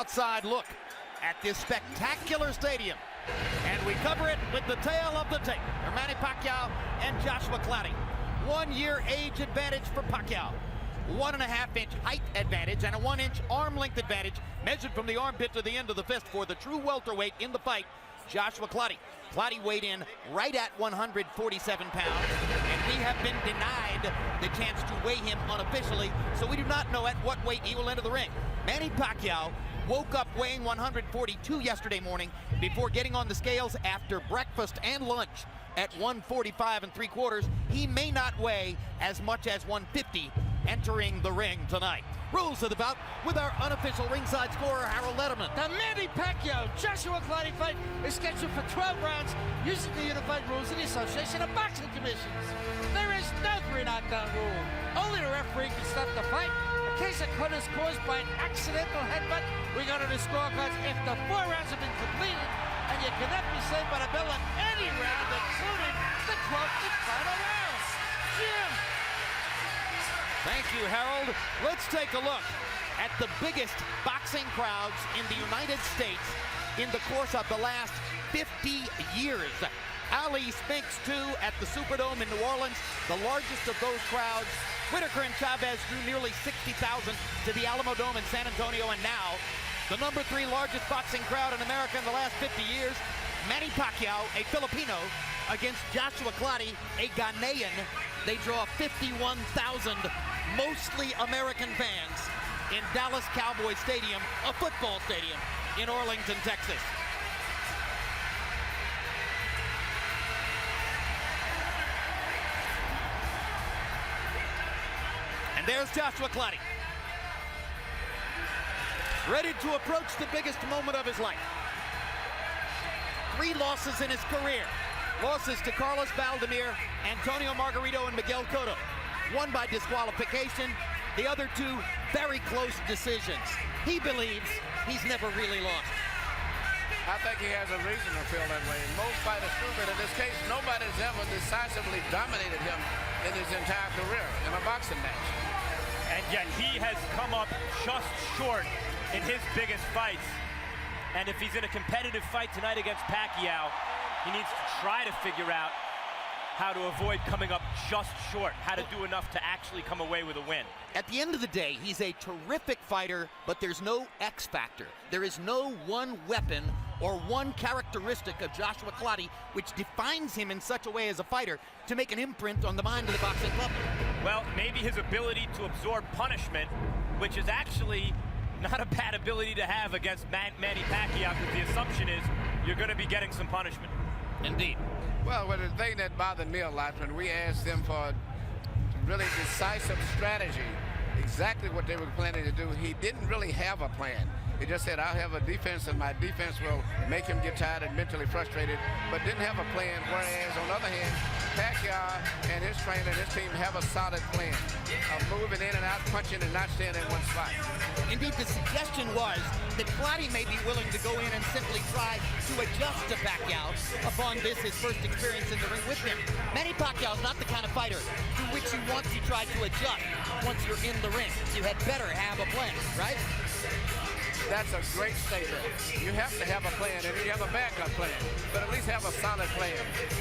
outside look at this spectacular stadium. And we cover it with the tail of the tape. Manny Pacquiao and Joshua Clottey. 1 year age advantage for Pacquiao. 1.5 inch height advantage and a 1 inch arm length advantage measured from the armpit to the end of the fist for the true welterweight in the fight, Joshua Clottey. Clottey weighed in right at 147 pounds, and we have been denied the chance to weigh him unofficially, so we do not know at what weight he will enter the ring. Manny Pacquiao woke up weighing 142 yesterday morning before getting on the scales after breakfast and lunch at 145 3/4. He may not weigh as much as 150 entering the ring tonight. Rules of the bout with our unofficial ringside scorer, Harold Letterman. The Manny Pacquiao Joshua Clottey fight is scheduled for 12 rounds using the unified rules of the Association of Boxing Commissions. There is no 3 knockdown rule. Only the referee can stop the fight. In case a cut is caused by an accidental headbutt, we go to the scorecards after 4 rounds have been completed, and you cannot be saved by the bell in any round, including the 12th and final round. Jim. Thank you, Harold. Let's take a look at the biggest boxing crowds in the United States in the course of the last 50 years. Ali Spinks, too, at the Superdome in New Orleans, the largest of those crowds. Whitaker and Chavez drew nearly 60,000 to the Alamo Dome in San Antonio, and now the number 3 largest boxing crowd in America in the last 50 years. Manny Pacquiao, a Filipino, against Joshua Clottey, a Ghanaian. They draw 51,000 mostly American fans in Dallas Cowboy Stadium, a football stadium in Arlington, Texas. And there's Joshua Clottey, ready to approach the biggest moment of his life. 3 losses in his career. Losses to Carlos Valdemir, Antonio Margarito, and Miguel Cotto. One by disqualification, the other 2 very close decisions. He believes he's never really lost. I think he has a reason to feel that way. Most fighters do, but in this case, nobody's ever decisively dominated him in his entire career in a boxing match. And yet he has come up just short in his biggest fights. And if he's in a competitive fight tonight against Pacquiao, he needs to try to figure out how to avoid coming up just short, how to do enough to actually come away with a win. At the end of the day, he's a terrific fighter, but there's no X factor. There is no one weapon or one characteristic of Joshua Clottey which defines him in such a way as a fighter to make an imprint on the mind of the boxing public. Well, maybe his ability to absorb punishment, which is actually not a bad ability to have against Manny Pacquiao, because the assumption is you're going to be getting some punishment. Indeed. Well, the thing that bothered me a lot when we asked them for a really decisive strategy, exactly what they were planning to do, he didn't really have a plan. He just said, I'll have a defense, and my defense will make him get tired and mentally frustrated, but didn't have a plan. Whereas, on the other hand, Pacquiao and his trainer and his team have a solid plan of moving in and out, punching, and not staying in one spot. Indeed, the suggestion was that Clottey may be willing to go in and simply try to adjust to Pacquiao upon this, his first experience in the ring with him. Manny Pacquiao is not the kind of fighter to which you want to try to adjust once you're in the ring. You had better have a plan, right? That's a great statement. You have to have a plan, and you have a backup plan, but at least have a solid plan.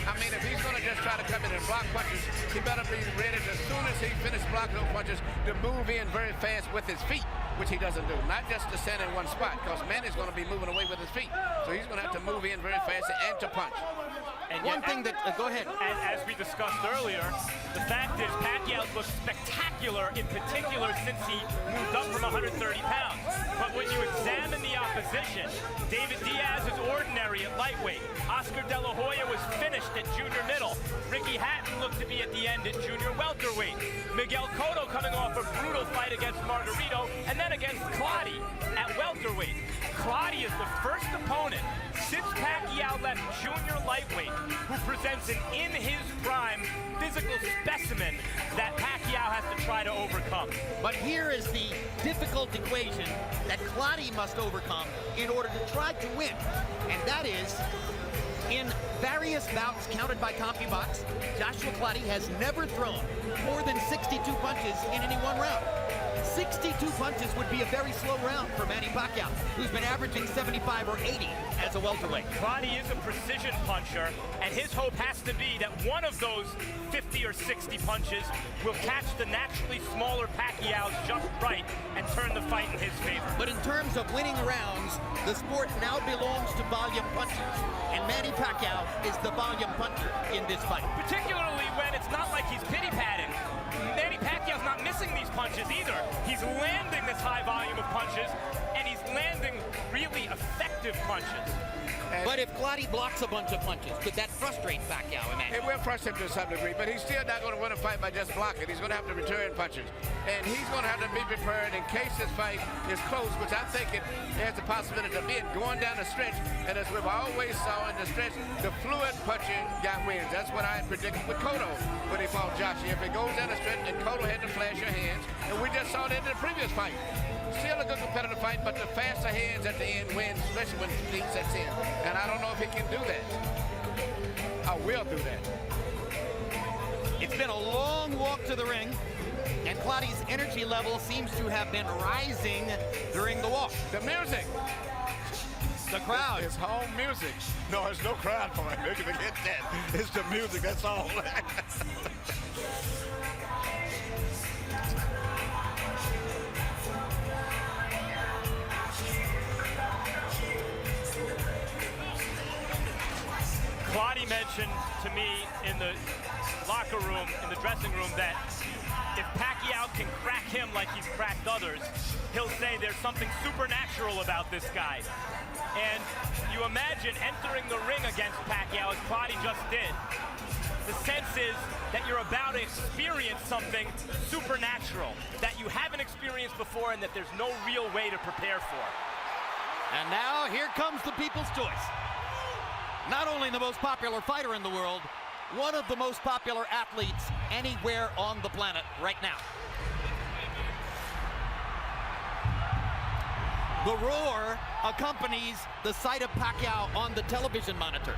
I mean, if he's going to just try to come in and block punches, he better be ready as soon as he finishes blocking those punches to move in very fast with his feet, which he doesn't do. Not just to stand in one spot, because Manny's going to be moving away with his feet. So he's going to have to move in very fast and to punch. And one thing that, go ahead. As we discussed earlier, the fact is Pacquiao looks spectacular, in particular since he moved up from 130 pounds. But when you examine the opposition, David Diaz is ordinary at lightweight. Oscar De La Hoya was finished at junior middle. Ricky Hatton looked to be at the end at junior welterweight. Miguel Cotto coming off a brutal fight against Margarito, and then against Clottey at welterweight. Clottey is the first opponent since Pacquiao left junior lightweight who presents an in-his-prime physical specimen that Pacquiao has to try to overcome. But here is the difficult equation that Clottey must overcome in order to try to win, and that is In various bouts counted by CompuBox, Joshua Clottey has never thrown more than 62 punches in any one round. 62 punches would be a very slow round for Manny Pacquiao, who's been averaging 75 or 80 as a welterweight. Clottey is a precision puncher, and his hope has to be that one of those 50 or 60 punches will catch the naturally smaller Pacquiao just right and turn the fight in his favor. But in terms of winning rounds, the sport now belongs to volume punchers, and Manny Pacquiao is the volume puncher in this fight. Particularly when it's not like he's pity-patting. Manny Pacquiao's not missing these punches either. He's landing this high volume of punches, and he's landing really effective punches. But if Clottey blocks a bunch of punches, could that frustrate Pacquiao, It will frustrate him to some degree, but he's still not going to win a fight by just blocking. He's going to have to return punches. And he's going to have to be prepared in case this fight is close, which I think it has the possibility of being going down the stretch. And as we've always saw in the stretch, the fluid punching guy wins. That's what I predicted with Cotto when he fought Joshua. If it goes down the stretch, and Cotto had to flash your hands, and we just saw that in the previous fight. Still a good competitive fight, but the faster hands at the end wins, especially when speed sets in. And I don't know if he can do that. I will do that. It's been a long walk to the ring, and Clottey's energy level seems to have been rising during the walk. The music. The crowd. It's home music. No, there's no crowd for him. You can forget that. It's the music, that's all. Clottey mentioned to me in the locker room, in the dressing room, that if Pacquiao can crack him like he's cracked others, he'll say there's something supernatural about this guy. And you imagine entering the ring against Pacquiao, as Clottey just did. The sense is that you're about to experience something supernatural that you haven't experienced before and that there's no real way to prepare for. And now here comes the people's choice. Not only the most popular fighter in the world, one of the most popular athletes anywhere on the planet right now. The roar accompanies the sight of Pacquiao on the television monitor.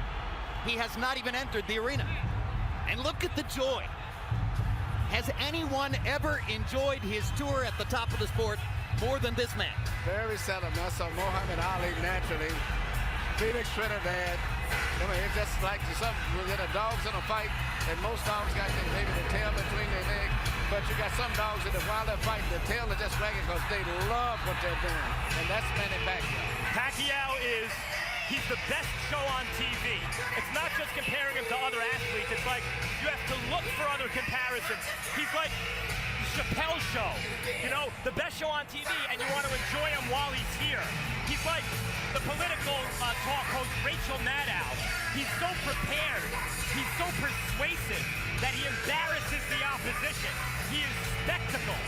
He has not even entered the arena. And look at the joy. Has anyone ever enjoyed his tour at the top of the sport more than this man? Very seldom. I saw Muhammad Ali naturally. Felix Trinidad. I mean, it's just like some, you get a dog's in a fight, and most dogs got maybe the tail between their legs, but you got some dogs that while they're fighting, the tail is just wagging because they love what they're doing, and that's Manny Pacquiao. Pacquiao he's the best show on TV. It's not just comparing him to other athletes. It's like you have to look for other comparisons. He's like the Chappelle Show, you know, the best show on TV, and you want to enjoy him while he's here. He's like the political talk host Rachel Maddow. He's so prepared, he's so persuasive that he embarrasses the opposition. He is spectacle.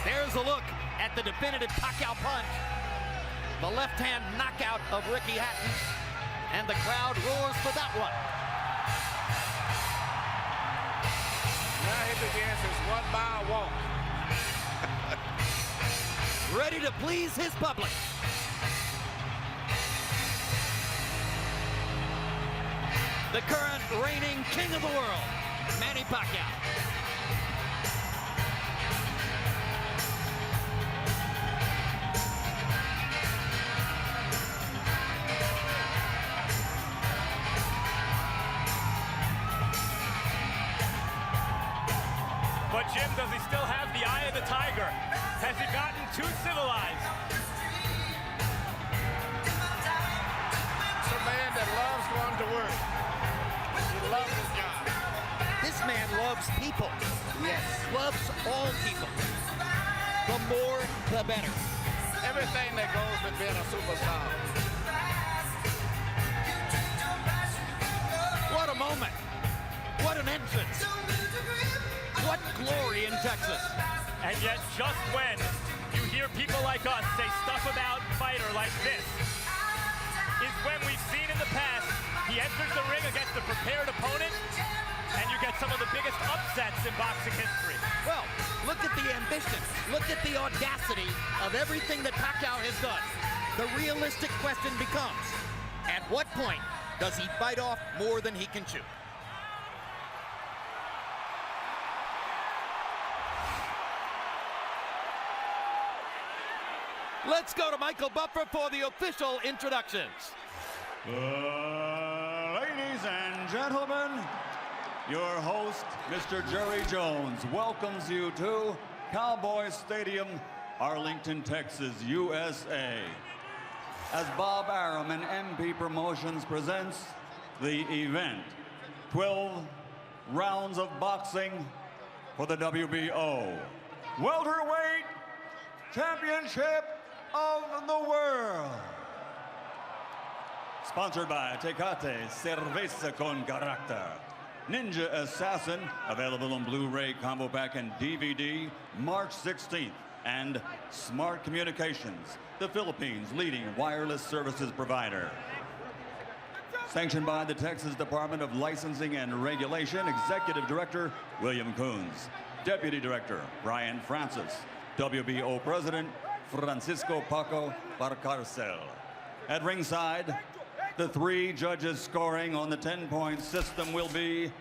There's a look at the definitive Pacquiao punch. The left-hand knockout of Ricky Hatton. And the crowd roars for that one. Now he begins his 1 mile walk. Ready to please his public. The current reigning king of the world, Manny Pacquiao. But Jim, does he still have the eye of the tiger? Has he gotten too civilized? It's a man that loves going to work. He loves his job. This man loves people. Yes. Loves all people. The more, the better. Everything that goes with being a superstar. What a moment. What an entrance. What glory in Texas. And yet, just when you hear people like us say stuff about fighter like this, is when we've seen in the past, he enters the ring against a prepared opponent, and you get some of the biggest upsets in boxing history. Well, look at the ambition. Look at the audacity of everything that Pacquiao has done. The realistic question becomes, at what point does he bite off more than he can chew? Let's go to Michael Buffer for the official introductions. Ladies and gentlemen, your host, Mr. Jerry Jones, welcomes you to Cowboy Stadium, Arlington, Texas, USA. As Bob Arum and MP Promotions presents the event, 12 rounds of boxing for the WBO Welterweight Championship of the World. Sponsored by Tecate Cerveza con Carácter. Ninja Assassin, available on Blu-ray, Combo Pack, and DVD, March 16th. And Smart Communications, the Philippines' leading wireless services provider. Sanctioned by the Texas Department of Licensing and Regulation, Executive Director William Coons. Deputy Director Brian Francis. WBO President Francisco Paco Barcarcel. At ringside, the 3 judges scoring on the 10-point system will be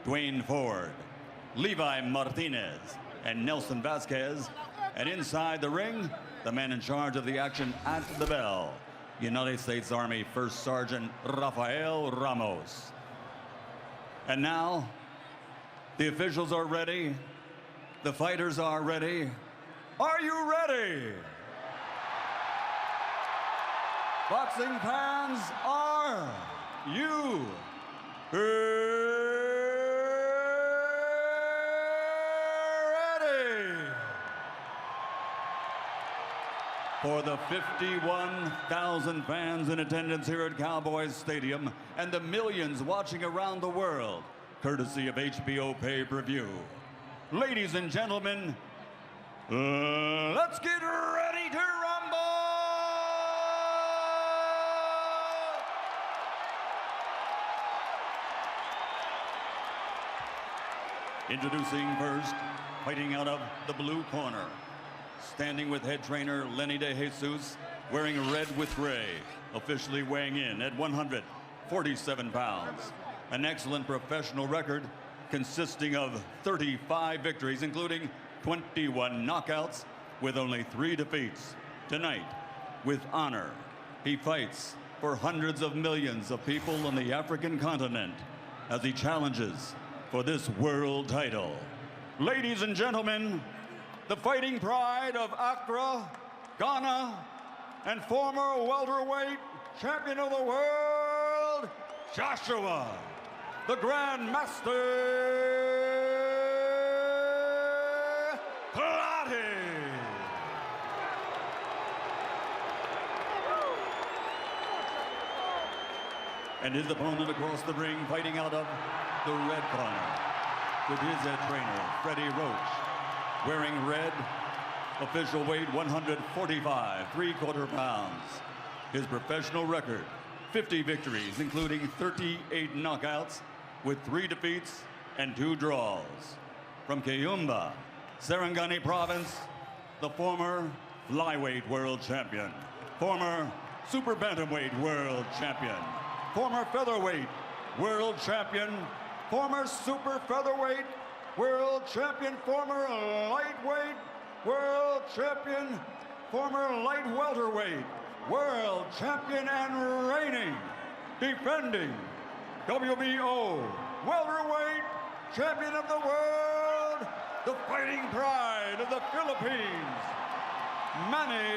Dwayne Ford, Levi Martinez, and Nelson Vasquez. And inside the ring, the man in charge of the action at the bell, United States Army First Sergeant Rafael Ramos. And now, the officials are ready. The fighters are ready. Are you ready? Boxing fans, are you ready? For the 51,000 fans in attendance here at Cowboys Stadium and the millions watching around the world, courtesy of HBO pay-per-view. Ladies and gentlemen, let's get ready to rumble! Introducing first, fighting out of the blue corner, standing with head trainer Lenny De Jesus, wearing red with gray, officially weighing in at 147 pounds. An excellent professional record consisting of 35 victories, including 21 knockouts, with only 3 defeats. Tonight, with honor, he fights for hundreds of millions of people on the African continent as he challenges for this world title. Ladies and gentlemen, the fighting pride of Accra, Ghana, and former welterweight champion of the world, Joshua, the Grand Master, Clottey. And his opponent across the ring, fighting out of the red corner, with his head trainer, Freddie Roach, wearing red, official weight 145 3/4 pounds. His professional record, 50 victories, including 38 knockouts, with 3 defeats and 2 draws. From Kayumba, Sarangani Province, the former flyweight world champion, former super bantamweight world champion, former featherweight world champion, former super featherweight world champion, former lightweight world champion, former light welterweight world champion, and reigning, defending WBO welterweight champion of the world, the fighting pride of the Philippines, Manny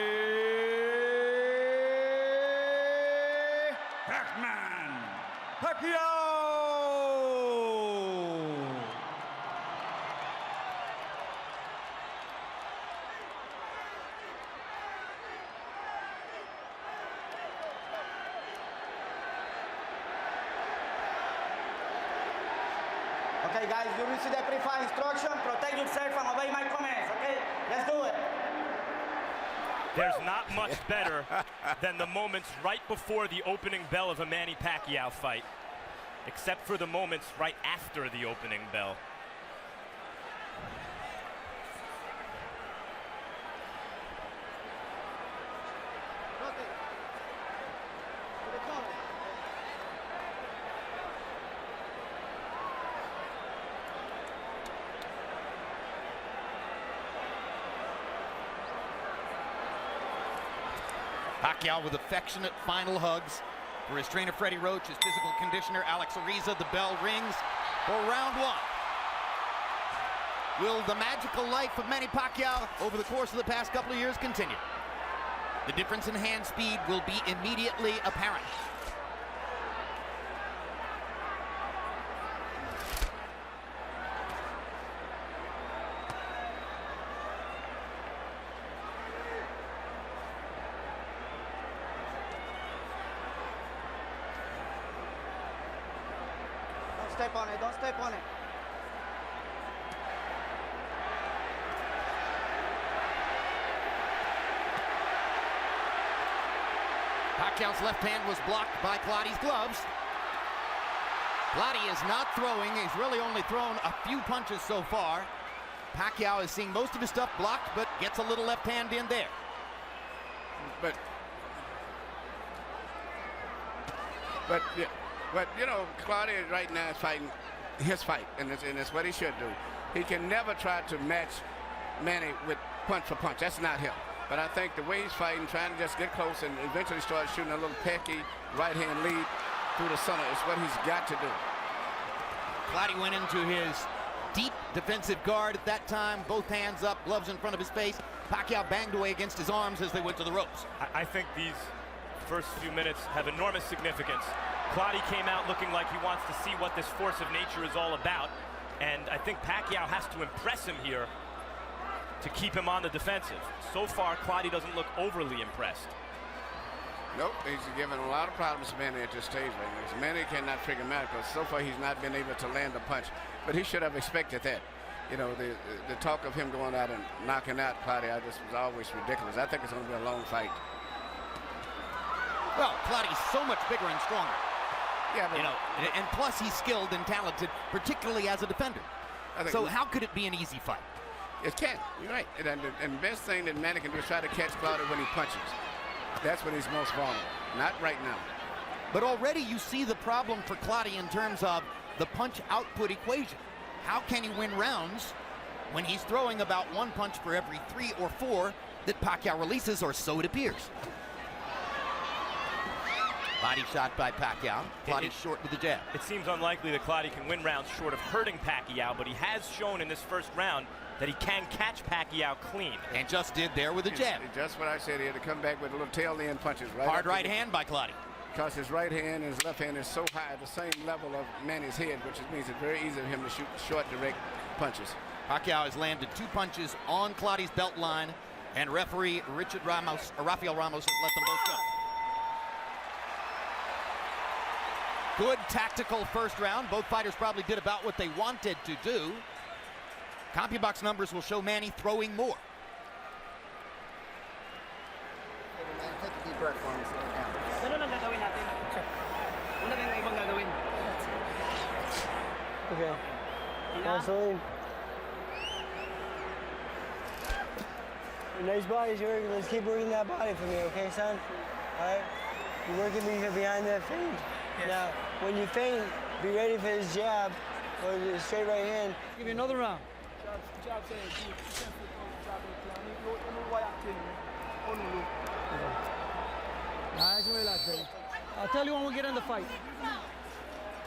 Pacquiao. Okay, guys, you receive the pre-fight instruction. Protect yourself and obey my commands, okay? Let's do it. There's not much better than the moments right before the opening bell of a Manny Pacquiao fight, except for the moments right after the opening bell. Pacquiao with affectionate final hugs for his trainer Freddie Roach, his physical conditioner Alex Ariza. The bell rings for round one. Will the magical life of Manny Pacquiao over the course of the past couple of years continue? The difference in hand speed will be immediately apparent. Don't step on it, don't step on it. Pacquiao's left hand was blocked by Clottey's gloves. Clottey is not throwing. He's really only thrown a few punches so far. Pacquiao is seeing most of his stuff blocked, but gets a little left hand in there. But you know, Clottey right now is fighting his fight, and it's what he should do. He can never try to match Manny with punch for punch. That's not him. But I think the way he's fighting, trying to just get close and eventually start shooting a little pecky right-hand lead through the center is what he's got to do. Clottey went into his deep defensive guard at that time, both hands up, gloves in front of his face. Pacquiao banged away against his arms as they went to the ropes. I think these first few minutes have enormous significance. Clottey came out looking like he wants to see what this force of nature is all about, and I think Pacquiao has to impress him here to keep him on the defensive. So far, Clottey doesn't look overly impressed. Nope, he's giving a lot of problems to Manny at this stage right now. Manny cannot figure him out because so far he's not been able to land a punch. But he should have expected that. You know, the talk of him going out and knocking out Clottey, I just was always ridiculous. I think it's going to be a long fight. Well, Clottey's so much bigger and stronger. Yeah, but you know, and plus he's skilled and talented, particularly as a defender. So how could it be an easy fight? It can. You're right. And the best thing that Manny can do is try to catch Clottey when he punches. That's when he's most vulnerable. Not right now. But already you see the problem for Clottey in terms of the punch output equation. How can he win rounds when he's throwing about one punch for every 3 or 4 that Pacquiao releases, or so it appears? Body shot by Pacquiao. Clottey short with the jab. It seems unlikely that Clottey can win rounds short of hurting Pacquiao, but he has shown in this first round that he can catch Pacquiao clean. And just did there with a jab. Just what I said, he had to come back with a little tail end punches. Right hard right hand by Clottey. Because his right hand and his left hand is so high, the same level of Manny's head, which means it's very easy for him to shoot short, direct punches. Pacquiao has landed 2 punches on Clottey's belt line, and referee Rafael Ramos has let them both go. Good tactical first round. Both fighters probably did about what they wanted to do. CompuBox numbers will show Manny throwing more. Take a deep breath for me. Ano lang gagawin natin? Wala kayong ibang gagawin. Okay. Absolutely. Nice body, Jorg. Let's keep working that body for me, okay, son? All right? You're working me behind that feint. Yes. Now, when you feint, be ready for his jab or the straight right hand. Give you another round. I'll tell you when we get in the fight.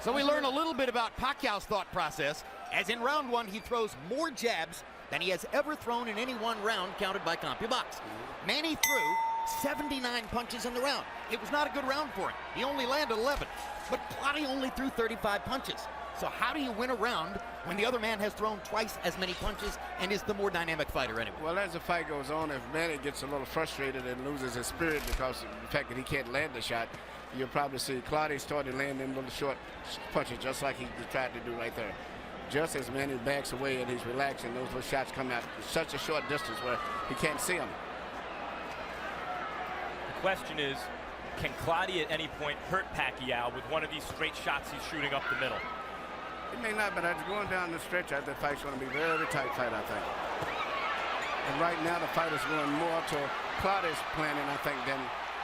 So we learn a little bit about Pacquiao's thought process, as in round 1 he throws more jabs than he has ever thrown in any one round counted by CompuBox. Manny threw 79 punches in the round. It was not a good round for him. He only landed 11, but Clottey only threw 35 punches. So how do you win a round when the other man has thrown twice as many punches and is the more dynamic fighter anyway? Well, as the fight goes on, if Manny gets a little frustrated and loses his spirit because of the fact that he can't land the shot, you'll probably see Clottey started landing little short punches just like he tried to do right there. Just as Manny backs away and he's relaxing, those little shots come out such a short distance where he can't see them. The question is, can Clottey at any point hurt Pacquiao with one of these straight shots he's shooting up the middle? It may not, but as going down the stretch, the fight's going to be a very tight fight, I think. And right now, the fight is going more to Clottey's planning, I think,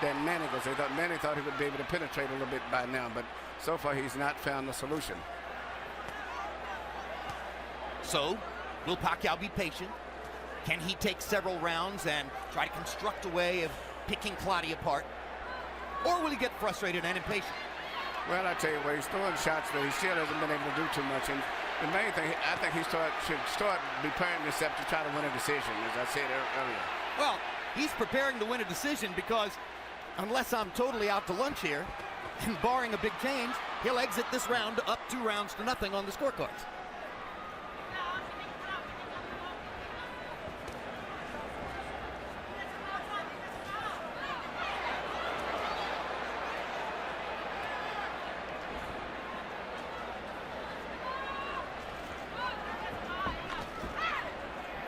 than Manny, because Manny thought he would be able to penetrate a little bit by now, but so far he's not found the solution. So, will Pacquiao be patient? Can he take several rounds and try to construct a way of picking Clottey apart? Or will he get frustrated and impatient? Well, I tell you what, he's throwing shots, but he still hasn't been able to do too much. And the main thing, I think he should start preparing himself to try to win a decision, as I said earlier. Well, he's preparing to win a decision because unless I'm totally out to lunch here, and barring a big change, he'll exit this round up 2-0 on the scorecards.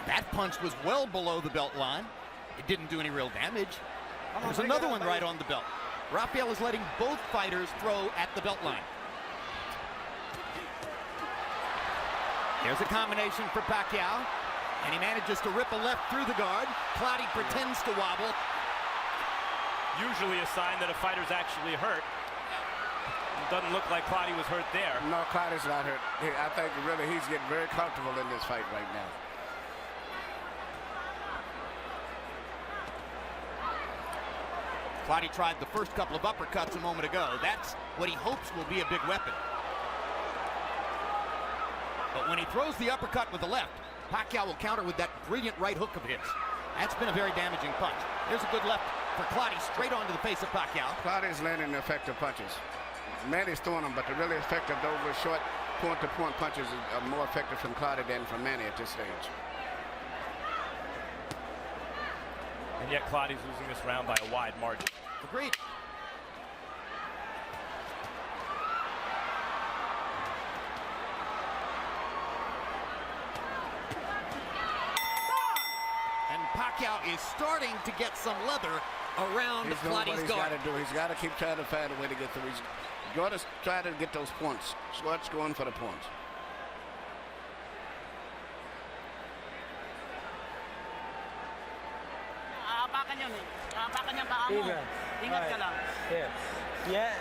That punch was well below the belt line. It didn't do any real damage. There's another one right on the belt. Rafael is letting both fighters throw at the belt line. There's a combination for Pacquiao, and he manages to rip a left through the guard. Clottey pretends to wobble. Usually a sign that a fighter's actually hurt. It doesn't look like Clottey was hurt there. No, Clottey's not hurt. I think really he's getting very comfortable in this fight right now. Clottey tried the first couple of uppercuts a moment ago. That's what he hopes will be a big weapon. But when he throws the uppercut with the left, Pacquiao will counter with that brilliant right hook of his. That's been a very damaging punch. There's a good left for Clottey, straight onto the face of Pacquiao. Clottey's landing effective punches. Manny's throwing them, but the really effective, over short point-to-point punches are more effective from Clottey than from Manny at this stage. And yet Clottey's losing this round by a wide margin. Agreed. And Pacquiao is starting to get some leather around Clottey's guard. He's got to keep trying to find a way to get through. He's got to try to get those points. Swartz going for the points. Ingat ka lang. Yeah,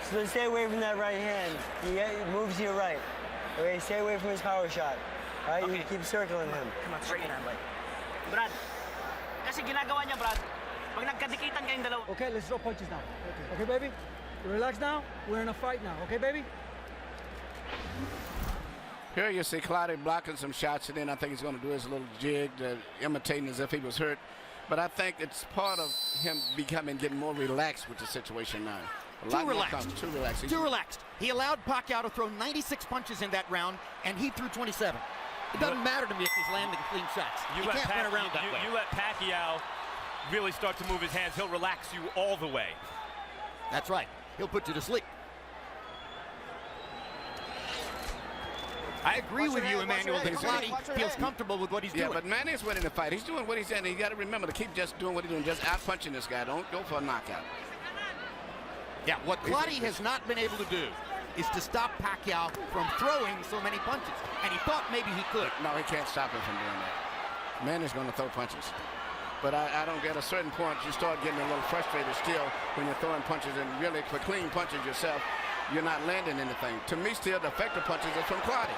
so stay away from that right hand. He moves to your right. Okay, stay away from his power shot. All right, you keep circling him. Come on, straight in. Brad, kasi ginagawa niya, Brad, pag nagkadikitan kayong dalawa. Okay, let's throw punches now. Okay, baby? Relax now. We're in a fight now. Okay, baby? Here you see Clottey blocking some shots, and then I think he's going to do his little jig, imitating as if he was hurt. But I think it's part of him getting more relaxed with the situation now. Too relaxed. Too relaxed. Too relaxed. He allowed Pacquiao to throw 96 punches in that round, and he threw 27. It doesn't matter to me if he's landing clean shots. You can't run around that way. You let Pacquiao really start to move his hands, he'll relax you all the way. That's right. He'll put you to sleep. I agree with you, Emmanuel, that Clottey feels comfortable with what he's doing. Yeah, but Manny's winning the fight. He's doing what he's saying. You got to remember to keep just doing what he's doing, just out-punching this guy. Don't go for a knockout. Yeah, what Clottey has not been able to do is to stop Pacquiao from throwing so many punches. And he thought maybe he could. No, he can't stop him from doing that. Manny's going to throw punches. But I don't get a certain point, you start getting a little frustrated still when you're throwing punches, and really for clean punches yourself, you're not landing anything. To me, still, the effective punches are from Clottey.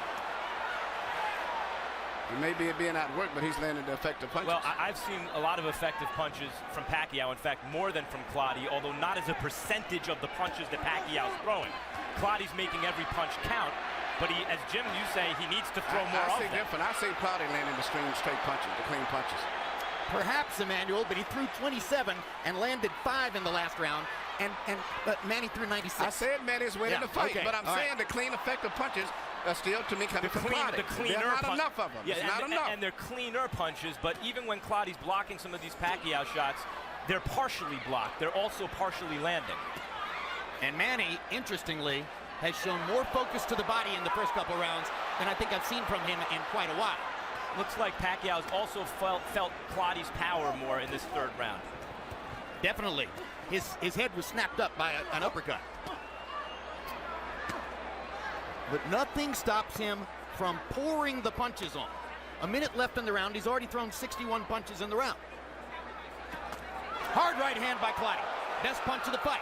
He may be being outworked, but he's landing the effective punches. Well, I've seen a lot of effective punches from Pacquiao, in fact, more than from Clottey, although not as a percentage of the punches that Pacquiao's throwing. Clottey's making every punch count, but he, as Jim, you say, he needs to throw more of them. I see Clottey landing the straight punches, the clean punches. Perhaps, Emmanuel, but he threw 27 and landed 5 in the last round, and Manny threw 96. I said Manny's winning the fight, but I'm saying the clean, effective punches are still, to me, coming from Clottey. There's not enough of them. Yeah, not enough. And they're cleaner punches, but even when Clottey's blocking some of these Pacquiao shots, they're partially blocked. They're also partially landing. And Manny, interestingly, has shown more focus to the body in the first couple rounds than I think I've seen from him in quite a while. Looks like Pacquiao's also felt Clottey's power more in this third round. Definitely. His head was snapped up by an uppercut. But nothing stops him from pouring the punches on. A minute left in the round. He's already thrown 61 punches in the round. Hard right hand by Clottey. Best punch of the fight.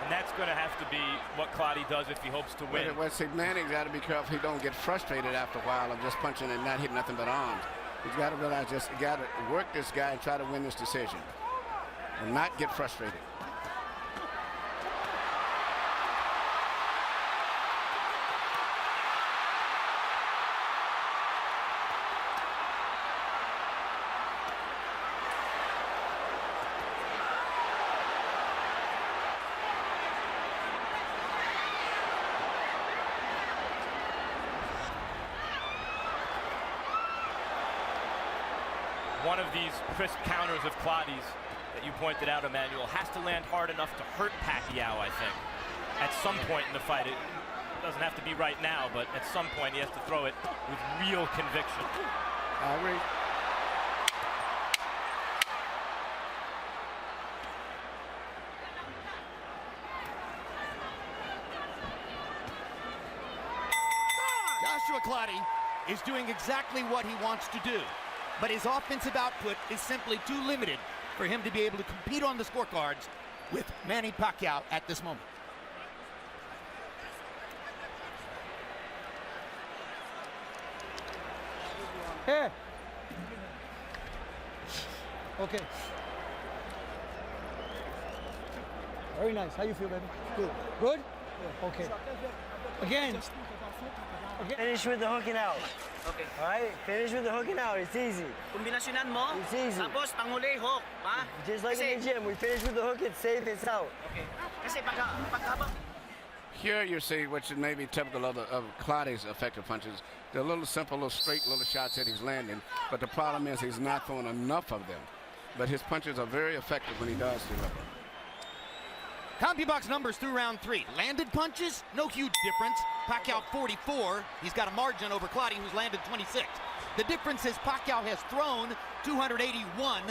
And that's going to have to be what Clottey does if he hopes to win. Well, see, Manny's got to be careful he don't get frustrated after a while of just punching and not hitting nothing but arms. He's got to realize he got to work this guy and try to win this decision. and not get frustrated. One of these crisp counters of Clottey's that you pointed out, Emmanuel, has to land hard enough to hurt Pacquiao, I think, at some point in the fight. It doesn't have to be right now, but at some point he has to throw it with real conviction. I agree. Joshua Clottey is doing exactly what he wants to do, but his offensive output is simply too limited for him to be able to compete on the scorecards with Manny Pacquiao at this moment. Here. Okay. Very nice. How you feel, baby? Good. Good? Okay. Again. Finish with the hooking out. Okay. All right? Finish with the hooking out. It's easy. Kombinasyonan mo. It's easy. Tapos panghuli hook, ha? Just like in the gym, we finish with the hook, it's safe, it's out. Okay. Kasi pagkabang Here you see, which is maybe typical of Clottey's effective punches. They're a little simple, little straight, little shots that he's landing. But the problem is he's not throwing enough of them. But his punches are very effective when he does deliver. CompuBox numbers through round 3. Landed punches, no huge difference. Pacquiao 44. He's got a margin over Clottey, who's landed 26. The difference is Pacquiao has thrown 281,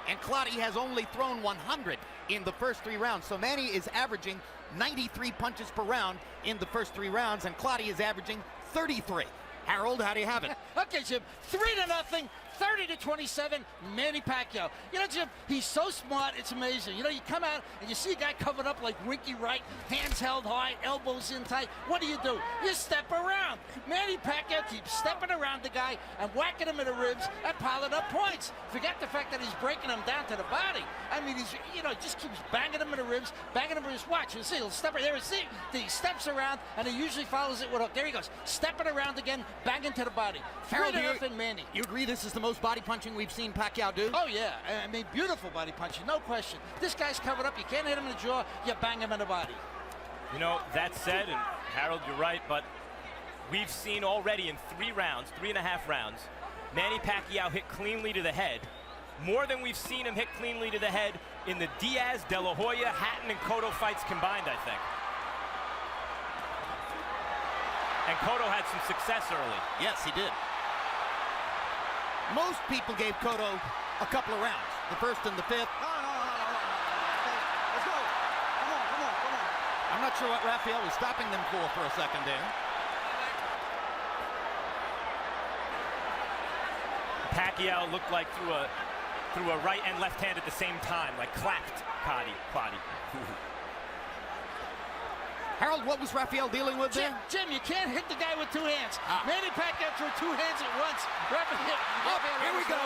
and Clottey has only thrown 100 in the first 3 rounds. So Manny is averaging 93 punches per round in the first 3 rounds, and Clottey is averaging 33. Harold, how do you have it? Okay, Jim, 3-0, 30-27, Manny Pacquiao. You know, Jim, he's so smart, it's amazing. You know, you come out and you see a guy covered up like Winky Wright, hands held high, elbows in tight. What do? You step around. Manny Pacquiao keeps stepping around the guy and whacking him in the ribs and piling up points. Forget the fact that he's breaking him down to the body. I mean, he's, you know, just keeps banging him in the ribs, banging him in his watch. You see, he'll step there. See, he steps around and he usually follows it with a hook. There he goes, stepping around again, banging to the body. Harold, 3-0, Manny. You agree this is the most body punching we've seen Pacquiao do? Oh, yeah. I mean, beautiful body punching, no question. This guy's covered up. You can't hit him in the jaw. You bang him in the body. You know, that said, and Harold, you're right, but we've seen already in 3 rounds, 3.5 rounds, Manny Pacquiao hit cleanly to the head, more than we've seen him hit cleanly to the head in the Diaz, De La Hoya, Hatton, and Cotto fights combined, I think. And Cotto had some success early. Yes, he did. Most people gave Cotto a couple of rounds, the first and the 5th. No. Let's go. Come on. I'm not sure what Rafael was stopping them for a second there. Pacquiao looked like threw a right and left hand at the same time, like clapped Clottey. Harold, what was Rafael dealing with there? Jim, you can't hit the guy with 2 hands. Manny Pacquiao threw 2 hands at once. Here we go.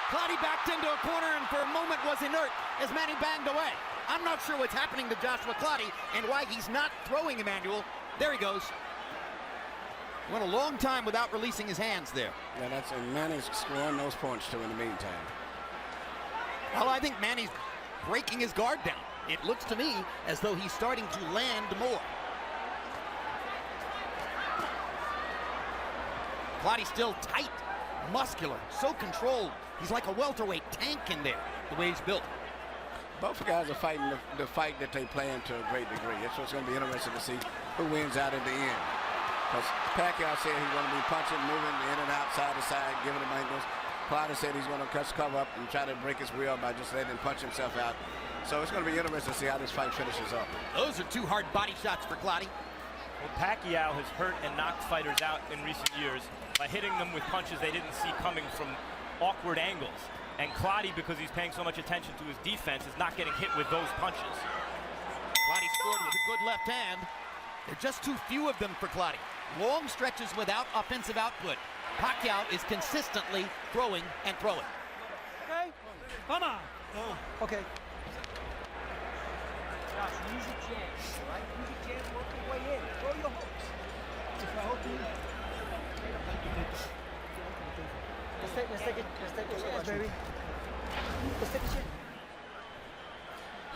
Clottey backed into a corner and for a moment was inert as Manny banged away. I'm not sure what's happening to Joshua Clottey and why he's not throwing Emmanuel. There he goes. Went a long time without releasing his hands there. Yeah, that's and Manny's scoring those points too in the meantime. Well, I think Manny's breaking his guard down. It looks to me as though he's starting to land more. Clottey's still tight, muscular, so controlled. He's like a welterweight tank in there, the way he's built. Both guys are fighting the fight that they plan to a great degree. That's what's going to be interesting to see who wins out in the end. Because Pacquiao said he's going to be punching, moving in and out, side to side, giving him angles. Clottey said he's going to cover up and try to break his will by just letting him punch himself out. So it's going to be interesting to see how this fight finishes up. Those are 2 hard body shots for Clottey. Well, Pacquiao has hurt and knocked fighters out in recent years by hitting them with punches they didn't see coming from awkward angles. And Clottey, because he's paying so much attention to his defense, is not getting hit with those punches. Clottey scored with a good left hand. There are just too few of them for Clottey. Long stretches without offensive output. Pacquiao is consistently throwing and throwing. Okay? Come on. Okay. jabs, all right? Use your jabs, work your way in. Throw your hooks. If I hook you, let's take a chance, baby. Let's take a chance.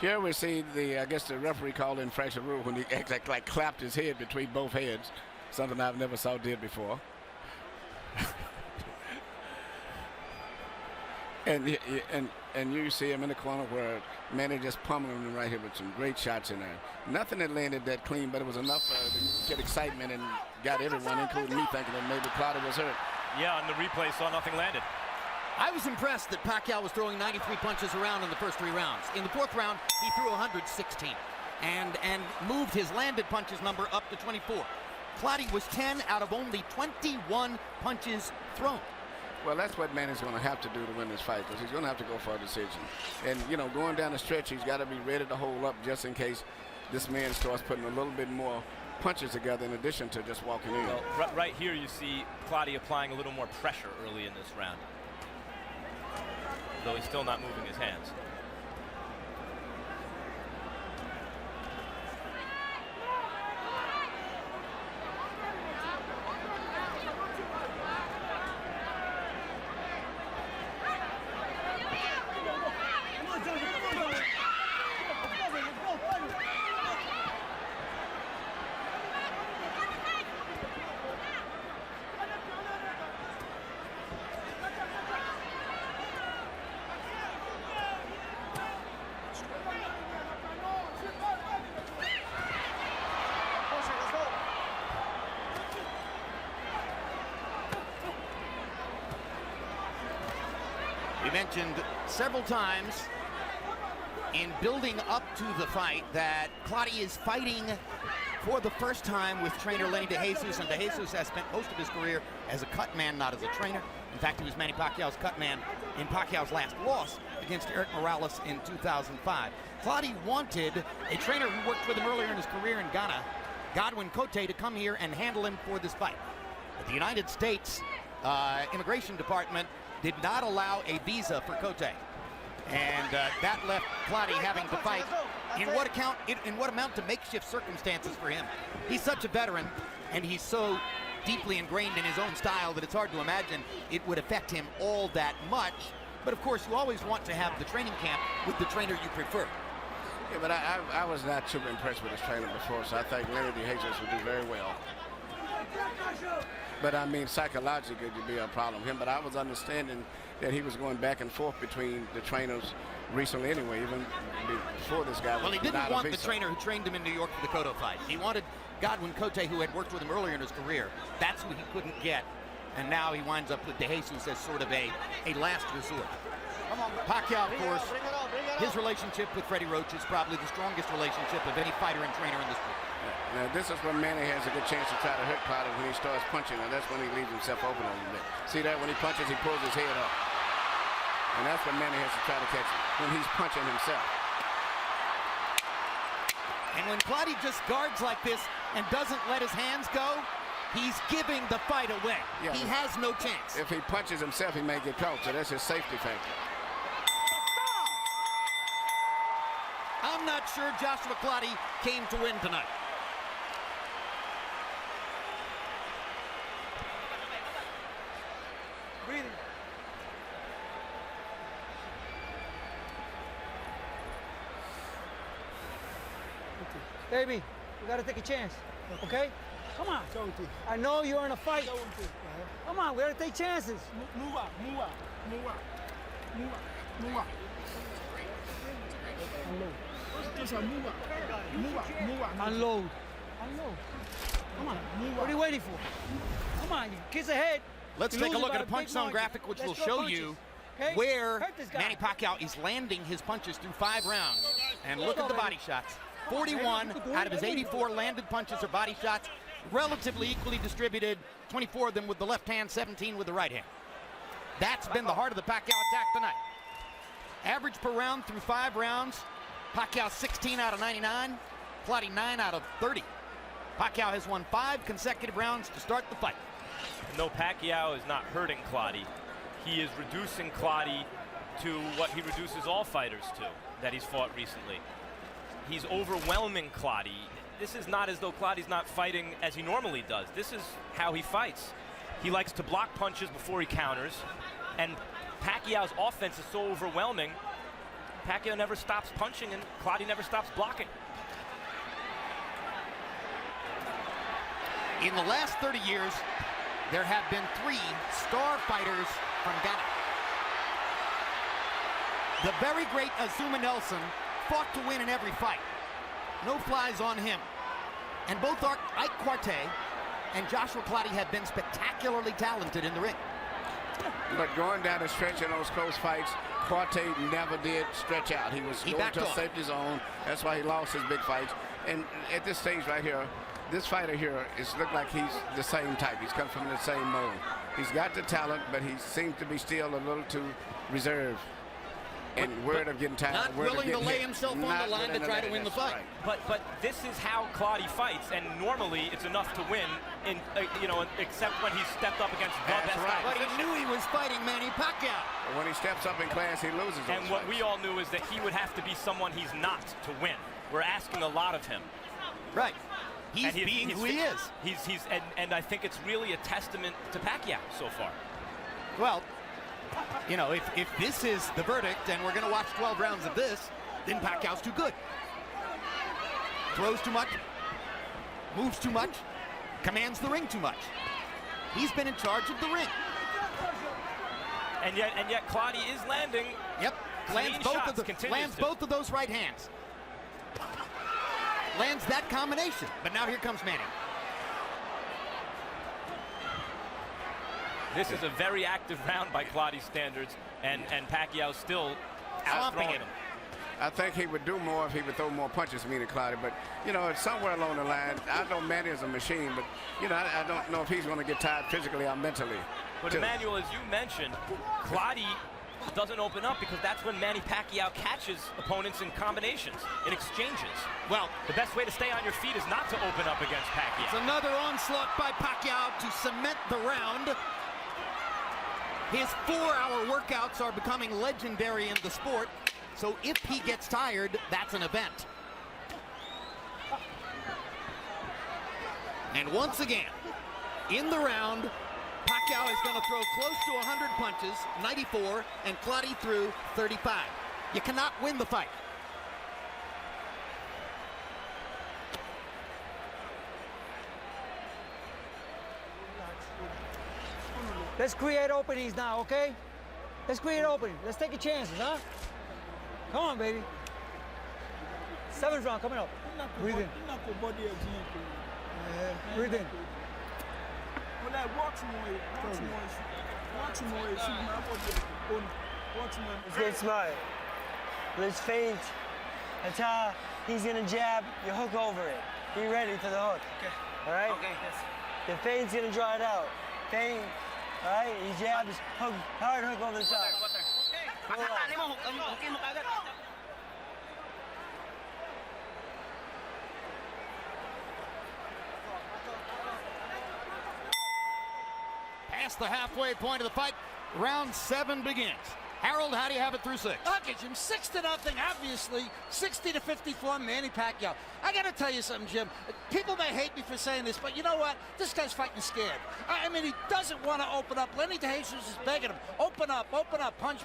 Here we see the, I guess the referee called infraction rule when he like clapped his head between both heads, something I've never saw did before. and you see him in the corner where Manny just pummeling him right here with some great shots in there. Nothing that landed that clean, but it was enough to get excitement and got everyone, including me, thinking that maybe Clottey was hurt. Yeah, on the replay, saw nothing landed. I was impressed that Pacquiao was throwing 93 punches around in the first 3 rounds. In the 4th round, he threw 116 and moved his landed punches number up to 24. Clottey was 10 out of only 21 punches thrown. Well, that's what Manny's going to have to do to win this fight, because he's going to have to go for a decision. And, you know, going down the stretch, he's got to be ready to hold up just in case this man starts putting a little bit more punches together in addition to just walking in. Well, right here you see Clottey applying a little more pressure early in this round, though he's still not moving his hands. We mentioned several times in building up to the fight that Clottey is fighting for the first time with trainer Lenny DeJesus, and DeJesus has spent most of his career as a cut man, not as a trainer. In fact, he was Manny Pacquiao's cut man in Pacquiao's last loss against Eric Morales in 2005. Clottey wanted a trainer who worked with him earlier in his career in Ghana, Godwin Clottey, to come here and handle him for this fight. But the United States Immigration Department did not allow a visa for Clottey, and that left Clottey having to fight in what amount to makeshift circumstances for him. He's such a veteran, and he's so deeply ingrained in his own style that it's hard to imagine it would affect him all that much. But of course, you always want to have the training camp with the trainer you prefer. Yeah, but I was not super impressed with his trainer before, so I think Lenny DeJesus would do very well. But I mean, psychologically, it would be a problem with him. But I was understanding that he was going back and forth between the trainers recently anyway, even before this guy was. Well, he didn't want the trainer who trained him in New York for the Cotto fight. He wanted Godwin Clottey, who had worked with him earlier in his career. That's who he couldn't get. And now he winds up with DeJesus as sort of a last resort. Pacquiao, of course, his relationship with Freddie Roach is probably the strongest relationship of any fighter and trainer in the sport. Now, this is when Manny has a good chance to try to hurt Clottey when he starts punching, and that's when he leaves himself open a little bit. See that? When he punches, he pulls his head up. And that's when Manny has to try to catch him, when he's punching himself. And when Clottey just guards like this and doesn't let his hands go, he's giving the fight away. Yeah, he has no chance. If he punches himself, he may get caught, so that's his safety factor. I'm not sure Joshua Clottey came to win tonight. Breathing. Baby, we gotta take a chance, okay? Come on. I know you're in a fight. Come on, we gotta take chances. Move up, move up, move up, move up, move up. Unload. Unload. Come on, move up. What are you waiting for? Come on, you kiss ahead. Let's take a look at a punch zone graphic, which will show you where Manny Pacquiao is landing his punches through 5 rounds. And look at the body shots. 41 out of his 84 landed punches are body shots, relatively equally distributed, 24 of them with the left hand, 17 with the right hand. That's been the heart of the Pacquiao attack tonight. Average per round through 5 rounds, Pacquiao 16 out of 99, Clottey 9 out of 30. Pacquiao has won 5 consecutive rounds to start the fight. No, Pacquiao is not hurting Clottey. He is reducing Clottey to what he reduces all fighters to that he's fought recently. He's overwhelming Clottey. This is not as though Clottey's not fighting as he normally does. This is how he fights. He likes to block punches before he counters, and Pacquiao's offense is so overwhelming. Pacquiao never stops punching, and Clottey never stops blocking. In the last 30 years, there have been 3 star fighters from Ghana. The very great Azuma Nelson fought to win in every fight. No flies on him. And both Ike Quartey and Joshua Clottey have been spectacularly talented in the ring. But going down the stretch in those close fights, Quartey never did stretch out. He was going to a safety zone. That's why he lost his big fights. And at this stage right here, this fighter here look like he's the same type. He's come from the same mold. He's got the talent, but he seems to be still a little too reserved. And worried of getting tired. Not willing to lay himself on the line to try to win the fight. Right. But this is how Clottey fights, and normally it's enough to win, in except when he's stepped up against the best guy. But he knew he was fighting Manny Pacquiao. When he steps up in class, he loses. And what we all knew is that he would have to be someone he's not to win. We're asking a lot of him. Right. He's being who he is. And I think it's really a testament to Pacquiao so far. Well, you know, if this is the verdict and we're going to watch 12 rounds of this, then Pacquiao's too good. Throws too much, moves too much, commands the ring too much. He's been in charge of the ring. And yet Clottey is landing. Yep, lands both of those right hands. Lands that combination. But now here comes Manny. This is a very active round by Clottey standards, and Pacquiao still outthrowing him. I think he would do more if he would throw more punches to me than Clottey, but, you know, it's somewhere along the line. I know Manny is a machine, but, you know, I don't know if he's going to get tired physically or mentally. But, Emmanuel, as you mentioned, Clottey doesn't open up because that's when Manny Pacquiao catches opponents in combinations, in exchanges. Well, the best way to stay on your feet is not to open up against Pacquiao. It's another onslaught by Pacquiao to cement the round. His 4-hour workouts are becoming legendary in the sport, so if he gets tired, that's an event. And once again, in the round, Pacquiao is going to throw close to 100 punches, 94, and Clottey threw 35. You cannot win the fight. Let's create openings now, okay? Let's create openings. Let's take a chances, huh? Come on, baby. 7th round coming up. Breathe in. Breathe in. Let's get smart. Let's feint. That's how he's gonna jab, you hook over it. Be ready for the hook. Okay. All right? Okay, yes. The feint's gonna draw it out. Feint. All right? He jabs, hook, hard hook over the top. Pagkatali mo, hukin mo kagad. Past the halfway point of the fight, round 7 begins. Harold, how do you have it through 6? Okay, Jim, 6-0, obviously. 60-54, Manny Pacquiao. I got to tell you something, Jim. People may hate me for saying this, but you know what? This guy's fighting scared. I mean, he doesn't want to open up. Lenny DeJesus is begging him, open up, punch.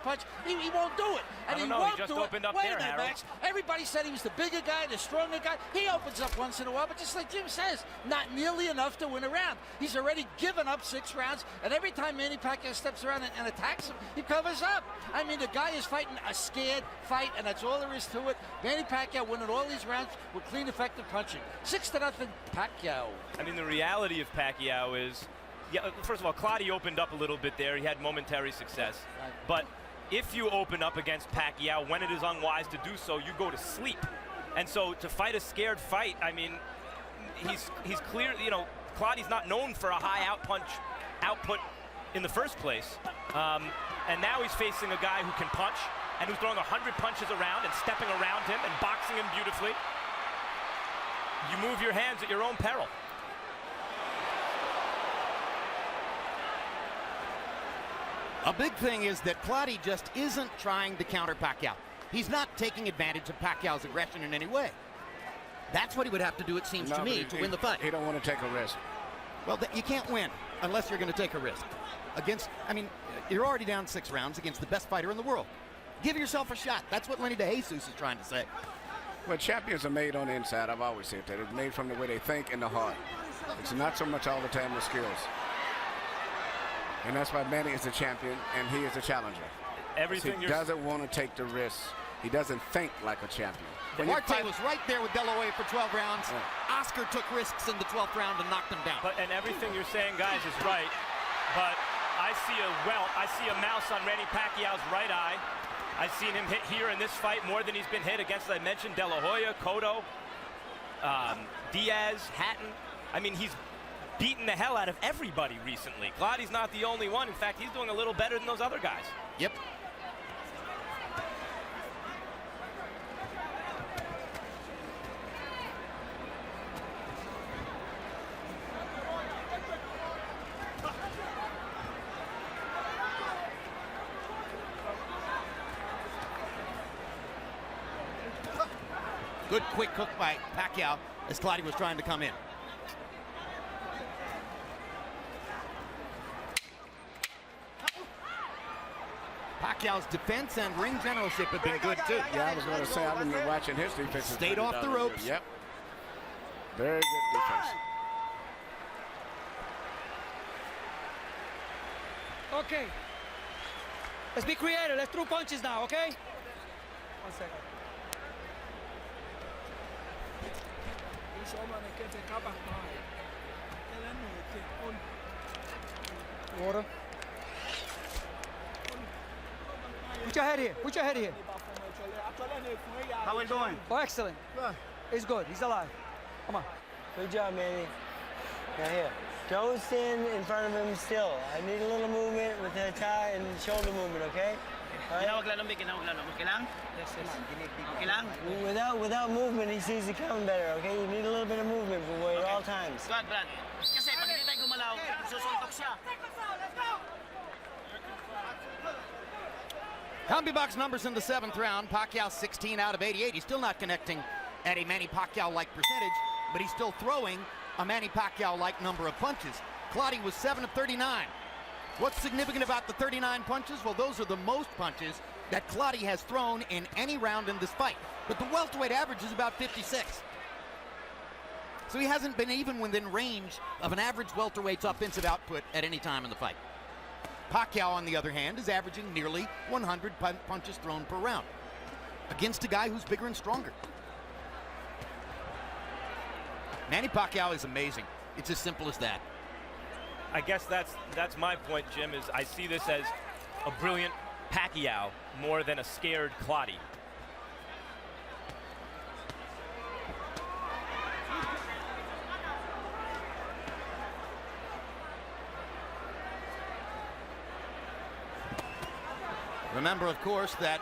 He won't do it. And he won't just do opened it. up Wait there, a minute, Harold. Max. Everybody said he was the bigger guy, the stronger guy. He opens up once in a while, but just like Jim says, not nearly enough to win a round. He's already given up 6 rounds, and every time Manny Pacquiao steps around and attacks him, he covers up. I mean, the guy is fighting a scared fight, and that's all there is to it. Manny Pacquiao winning all these rounds with clean, effective punching. 6-0, Pacquiao. I mean, the reality of Pacquiao is, yeah, first of all, Clottey opened up a little bit there. He had momentary success. Right. But if you open up against Pacquiao, when it is unwise to do so, you go to sleep. And so to fight a scared fight, I mean, he's clear, you know, Clottey's not known for a high output in the first place. And now he's facing a guy who can punch and who's throwing 100 punches around and stepping around him and boxing him beautifully. You move your hands at your own peril. A big thing is that Clottey just isn't trying to counter Pacquiao. He's not taking advantage of Pacquiao's aggression in any way. That's what he would have to do, it seems to me, to win the fight. He don't want to take a risk. Well, you can't win unless you're going to take a risk. I mean, you're already down 6 rounds against the best fighter in the world. Give yourself a shot. That's what Lenny DeJesus is trying to say. Well, champions are made on the inside. I've always said that. It's made from the way they think and the heart. It's not so much all the time the skills. And that's why Manny is a champion and he is a challenger. He doesn't want to take the risk. He doesn't think like a champion. Marte was right there with De La Hoya for 12 rounds. Yeah. Oscar took risks in the 12th round and knocked him down. And everything you're saying, guys, is right. But I see a mouse on Manny Pacquiao's right eye. I've seen him hit here in this fight more than he's been hit against, as I mentioned, De La Hoya, Cotto, Diaz, Hatton. I mean, he's beaten the hell out of everybody recently. Clottey's not the only one. In fact, he's doing a little better than those other guys. Yep. Good quick hook by Pacquiao as Clottey was trying to come in. Pacquiao's defense and ring generalship have been good too. Yeah, I was going to say, I've been watching his defense. Stayed off the ropes. Yep. Very good defense. Okay. Let's be creative. Let's throw punches now, okay? 1 second. Water. Put your head here. Put your head here. How we doing? Oh, excellent. He's good. He's alive. Come on. Good job, Manny. Now here. Don't stand in front of him still. I need a little movement with the tie and shoulder movement, okay? Ginawag lang, ginawag lang. Okay lang? Yes, yes. Okay lang? Without movement, he sees it coming better, okay? You need a little bit of movement at all times. Brad. Kasi pag hindi tayo gumalaw, susuntok siya. CombiBox numbers in the 7th round. Pacquiao 16 out of 88. He's still not connecting at a Manny Pacquiao-like percentage, but he's still throwing a Manny Pacquiao-like number of punches. Clottey was 7 of 39. What's significant about the 39 punches? Well, those are the most punches that Clottey has thrown in any round in this fight. But the welterweight average is about 56. So he hasn't been even within range of an average welterweight's offensive output at any time in the fight. Pacquiao, on the other hand, is averaging nearly 100 punches thrown per round against a guy who's bigger and stronger. Manny Pacquiao is amazing. It's as simple as that. I guess that's my point, Jim, is I see this as a brilliant Pacquiao more than a scared Clottey. Remember, of course, that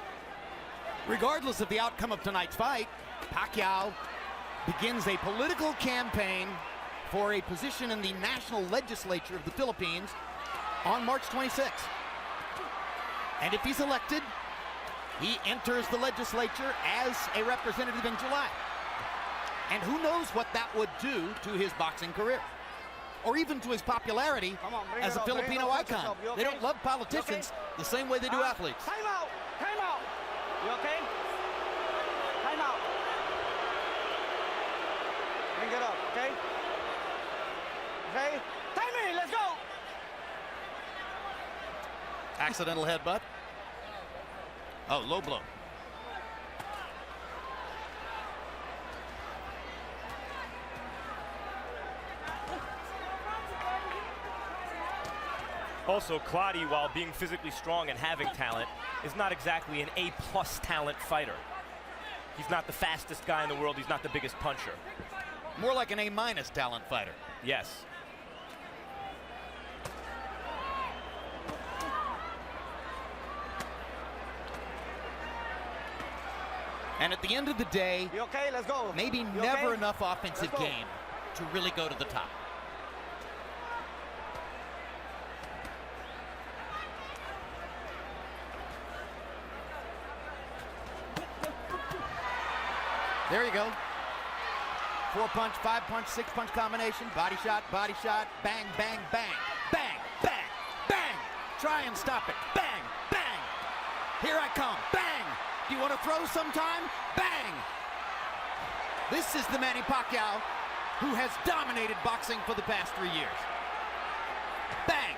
regardless of the outcome of tonight's fight, Pacquiao begins a political campaign for a position in the national legislature of the Philippines on March 26th. And if he's elected, he enters the legislature as a representative in July. And who knows what that would do to his boxing career, or even to his popularity as a Filipino icon. They don't love politicians the same way they do athletes. Time out! Time out! You okay? Time out. Bring it up, okay? Okay? Timing, let's go! Accidental headbutt. Oh, low blow. Also, Clottey, while being physically strong and having talent, is not exactly an A-plus talent fighter. He's not the fastest guy in the world. He's not the biggest puncher. More like an A-minus talent fighter. Yes. And at the end of the day, You okay? Let's go. maybe You never okay? enough offensive Let's go. game to really go to the top. There you go. 4-punch, 5-punch, 6-punch combination. Body shot, bang, bang, bang. Bang, bang, bang. Try and stop it. Bang, bang. Here I come. Bang. Do you want to throw sometime? Bang. This is the Manny Pacquiao who has dominated boxing for the past 3 years. Bang.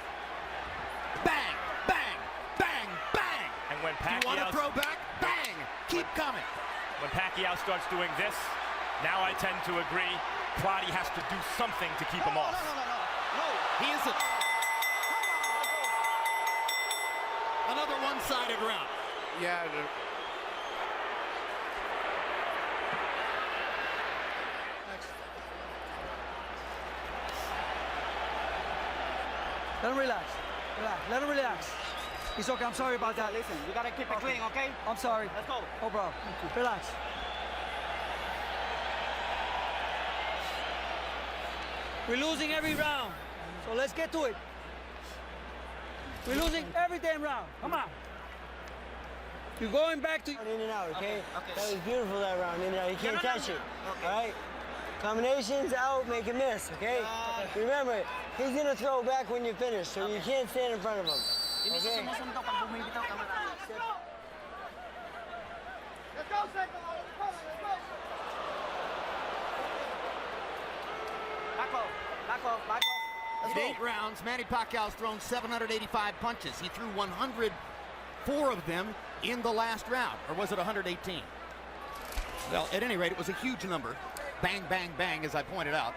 Bang, bang, bang, bang. And when Do you want to throw back? Bang. Keep coming. When Pacquiao starts doing this, now I tend to agree, Clottey has to do something to keep him off. No, he isn't. Another one-sided round. Yeah. Let him relax. Relax. Let him relax. It's okay. I'm sorry about that. Listen, you gotta keep it clean, okay? I'm sorry. Let's go. Oh, bro. Relax. We're losing every round, so let's get to it. We're losing every damn round. Come on. You're going back to... In and out, okay? Okay. That was beautiful, that round. In and out. You can't catch it. All right? Combinations out, make a miss, okay? Remember, he's going to throw back when you finish, so you can't stand in front of him. Hindi siya sumusuntok pag bumibitaw ka marami. Let's go, Seiko. Let's go. Back off. In 8 rounds, Manny Pacquiao's thrown 785 punches. He threw 104 of them in the last round, or was it 118? Well, at any rate, it was a huge number. Bang, bang, bang, as I pointed out.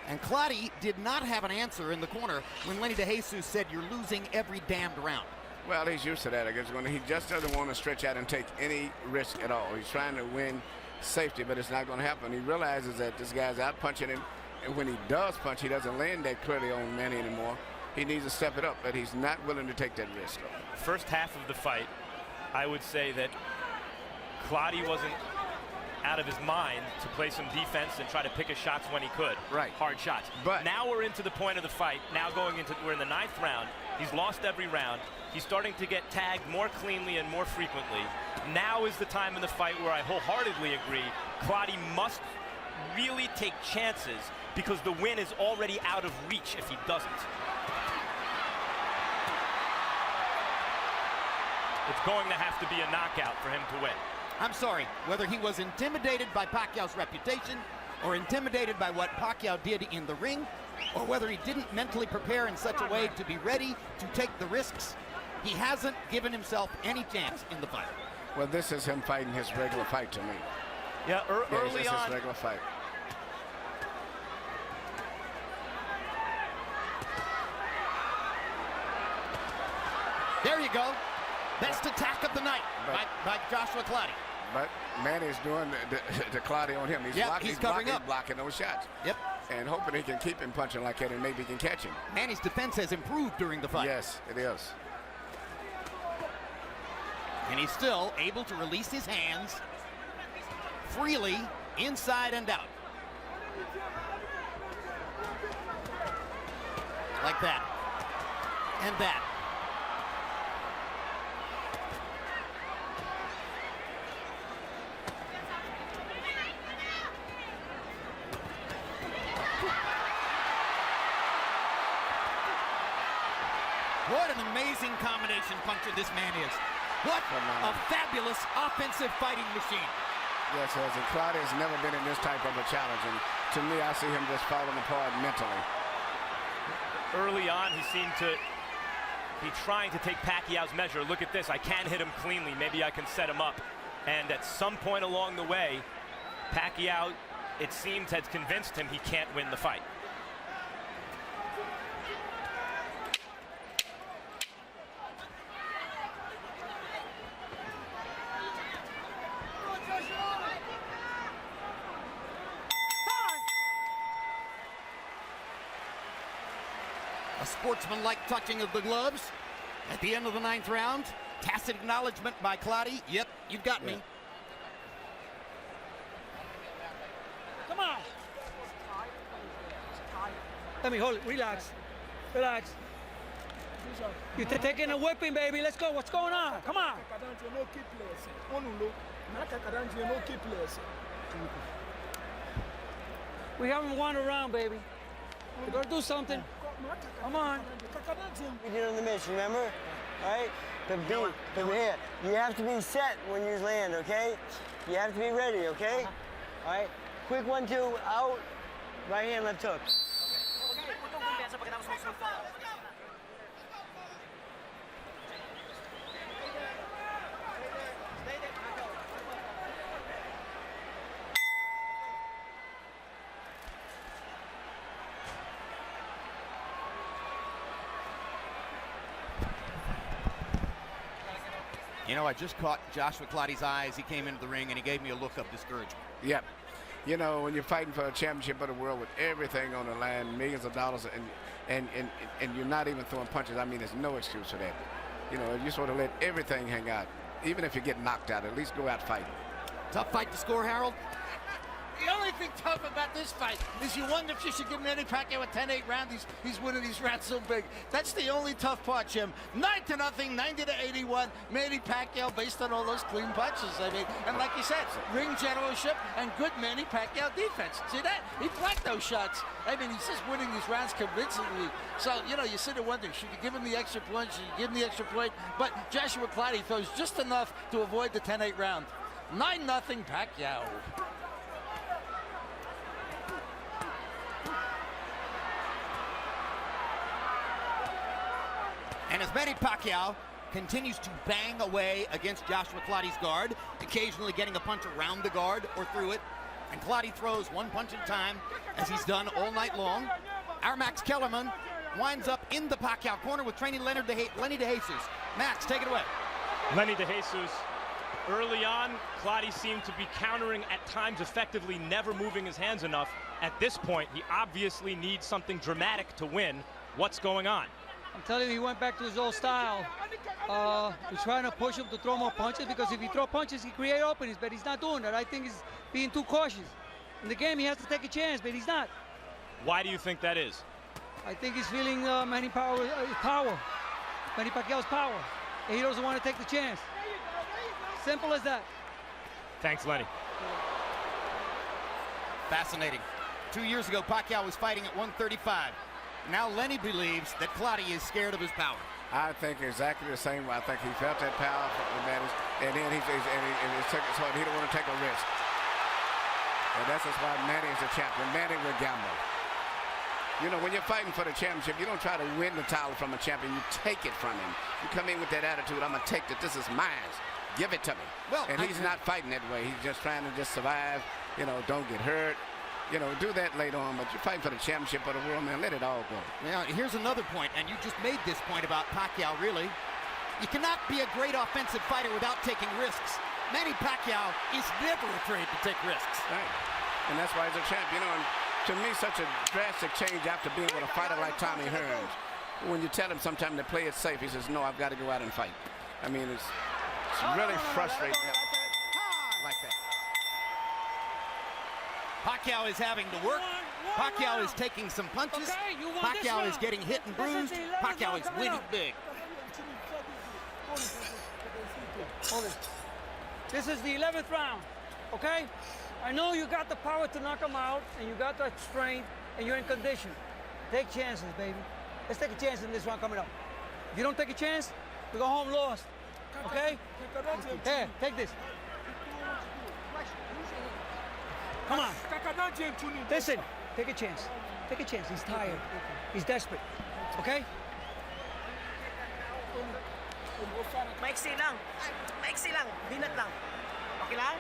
And Clottey did not have an answer in the corner when Lenny DeJesus said, "You're losing every damned round." Well, he's used to that, I guess. When he just doesn't want to stretch out and take any risk at all. He's trying to win safety, but it's not going to happen. He realizes that this guy's out punching him, and when he does punch, he doesn't land that clearly on Manny anymore. He needs to step it up, but he's not willing to take that risk. First half of the fight, I would say that Clottey wasn't out of his mind to play some defense and try to pick his shots when he could. Right. Hard shots. But now we're into the point of the fight. Now we're in the 9th round. He's lost every round. He's starting to get tagged more cleanly and more frequently. Now is the time in the fight where I wholeheartedly agree Clottey must really take chances because the win is already out of reach if he doesn't. It's going to have to be a knockout for him to win. I'm sorry, whether he was intimidated by Pacquiao's reputation or intimidated by what Pacquiao did in the ring, or whether he didn't mentally prepare in such a way to be ready to take the risks, he hasn't given himself any chance in the fight. Well, this is him fighting his regular fight to me. Yeah, early this is on. his regular fight. There you go. Best attack of the night by Joshua Clottey. But Manny's doing the Clottey on him. He's covering up. Blocking those shots. Yep. And hoping he can keep him punching like that and maybe he can catch him. Manny's defense has improved during the fight. Yes, it is. And he's still able to release his hands freely inside and out. Like that. And that. What an amazing combination puncher this man is. What a fabulous offensive fighting machine. Yes, and Clottey has never been in this type of a challenge. And to me, I see him just falling apart mentally. Early on, he seemed to be trying to take Pacquiao's measure. Look at this. I can hit him cleanly. Maybe I can set him up. And at some point along the way, Pacquiao, it seems, has convinced him he can't win the fight. A sportsman-like touching of the gloves at the end of the 9th round. Tacit acknowledgement by Clottey. Yep, you've got me. Come on. Let me hold it. Relax. Relax. You're taking a whipping, baby. Let's go. What's going on? Come on. We haven't won a round, baby. We're gonna do something. Come on. We did on the mission, remember? All right? But here, you have to be set when you land, okay? You have to be ready, okay? All right? Quick 1-2, out, right hand, left hook. You know, I just caught Joshua Clottey's eye as he came into the ring, and he gave me a look of discouragement. Yep. You know, when you're fighting for a championship of the world with everything on the line, millions of dollars, and you're not even throwing punches, I mean, there's no excuse for that. You know, you sort of let everything hang out. Even if you get knocked out, at least go out fighting. Tough fight to score, Harold. The only thing tough about this fight is you wonder if you should give Manny Pacquiao a 10-8 round. He's winning these rounds so big. That's the only tough part, Jim. 9-0, 90-81. Manny Pacquiao based on all those clean punches. I mean, and like you said, ring generalship and good Manny Pacquiao defense. See that? He blocked those shots. I mean, he's just winning these rounds convincingly. So, you know, you sit there wondering, should you give him the extra punch? Should you give him the extra point? But Joshua Clottey throws just enough to avoid the 10-8 round. 9-0 Pacquiao. And as Manny Pacquiao continues to bang away against Joshua Clottey's guard, occasionally getting a punch around the guard or through it, and Clottey throws one punch at a time, as he's done all night long, our Max Kellerman winds up in the Pacquiao corner with training Lenny DeJesus. Max, take it away. Lenny DeJesus, early on, Clottey seemed to be countering at times effectively, never moving his hands enough. At this point, he obviously needs something dramatic to win. What's going on? I'm telling you, he went back to his old style. We're trying to push him to throw more punches, because if he throw punches, he create openings, but he's not doing that. I think he's being too cautious. In the game, he has to take a chance, but he's not. Why do you think that is? I think he's feeling Manny Pacquiao's power, and he doesn't want to take the chance. Simple as that. Thanks, Lenny. Fascinating. 2 years ago, Pacquiao was fighting at 135. Now Lenny believes that Clottey is scared of his power. I think exactly the same way. I think he felt that power from Manny, and then he took his heart. He don't want to take a risk. And that's just why Manny is a champion. Manny will gamble. You know, when you're fighting for the championship, you don't try to win the title from a champion. You take it from him. You come in with that attitude, I'm going to take it. This is mine. Give it to me. Well, and he's not fighting that way. He's just trying to just survive. You know, don't get hurt. You know, do that later on, but you're fighting for the championship of the world, man. Let it all go. Now, here's another point, and you just made this point about Pacquiao, really. You cannot be a great offensive fighter without taking risks. Manny Pacquiao is never afraid to take risks. Right. And that's why he's a champ. You know, and to me, such a drastic change after being with a fighter like Tommy Hearns. When you tell him sometimes to play it safe, he says, no, I've got to go out and fight. I mean, it's really frustrating. Like that. Pacquiao is having to work. Pacquiao is taking some punches. Pacquiao is getting hit and bruised. Pacquiao is winning big. Hold it. This is the 11th round, okay? I know you got the power to knock him out, and you got the strength, and you're in condition. Take chances, baby. Let's take a chance in this round coming up. If you don't take a chance, we go home lost, okay? Here, take this. Come on. Listen, take a chance. Take a chance. He's tired. He's desperate. Okay? Maiksi lang. Maiksi lang. Binat lang. Okay lang?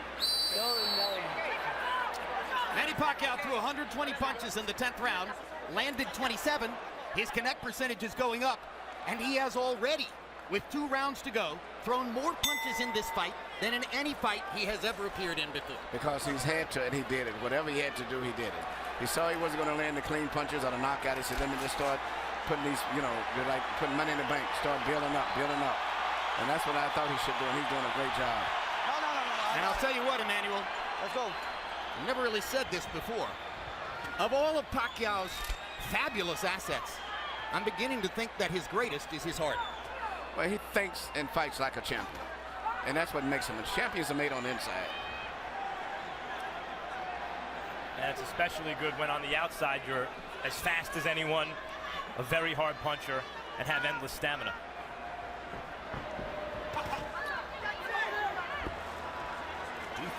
Manny Pacquiao threw 120 punches in the 10th round, landed 27. His connect percentage is going up, and he has already, with 2 rounds to go, thrown more punches in this fight than in any fight he has ever appeared in before. Because he's had to, and he did it. Whatever he had to do, he did it. He saw he wasn't going to land the clean punches or the knockout. He said, let me just start putting these, you know, they're like putting money in the bank, start building up. And that's what I thought he should do, and he's doing a great job. And I'll tell you what, Emmanuel. Let's go. I never really said this before. Of all of Pacquiao's fabulous assets, I'm beginning to think that his greatest is his heart. Well, he thinks and fights like a champion. And that's what makes him. And champions are made on the inside. And it's especially good when on the outside you're as fast as anyone, a very hard puncher, and have endless stamina.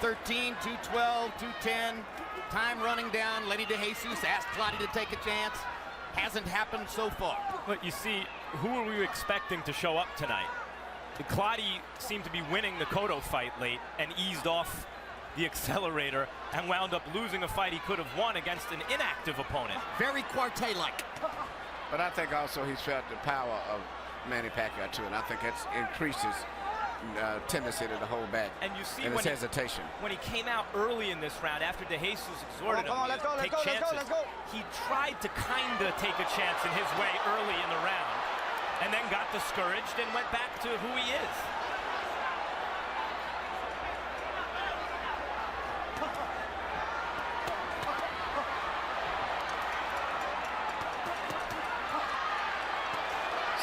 .213, 212, 210. Time running down. Lenny DeJesus asked Clottey to take a chance. Hasn't happened so far. But you see, who are we expecting to show up tonight? Clottey seemed to be winning the Cotto fight late and eased off the accelerator and wound up losing a fight he could have won against an inactive opponent. Very Quartet-like. But I think also he's felt the power of Manny Pacquiao too, and I think that's increases tendency to hold back. And you see and when his hesitation. When he came out early in this round after DeJesus exhorted him to take chances, he tried to kind of take a chance in his way early in the round and then got discouraged and went back to who he is.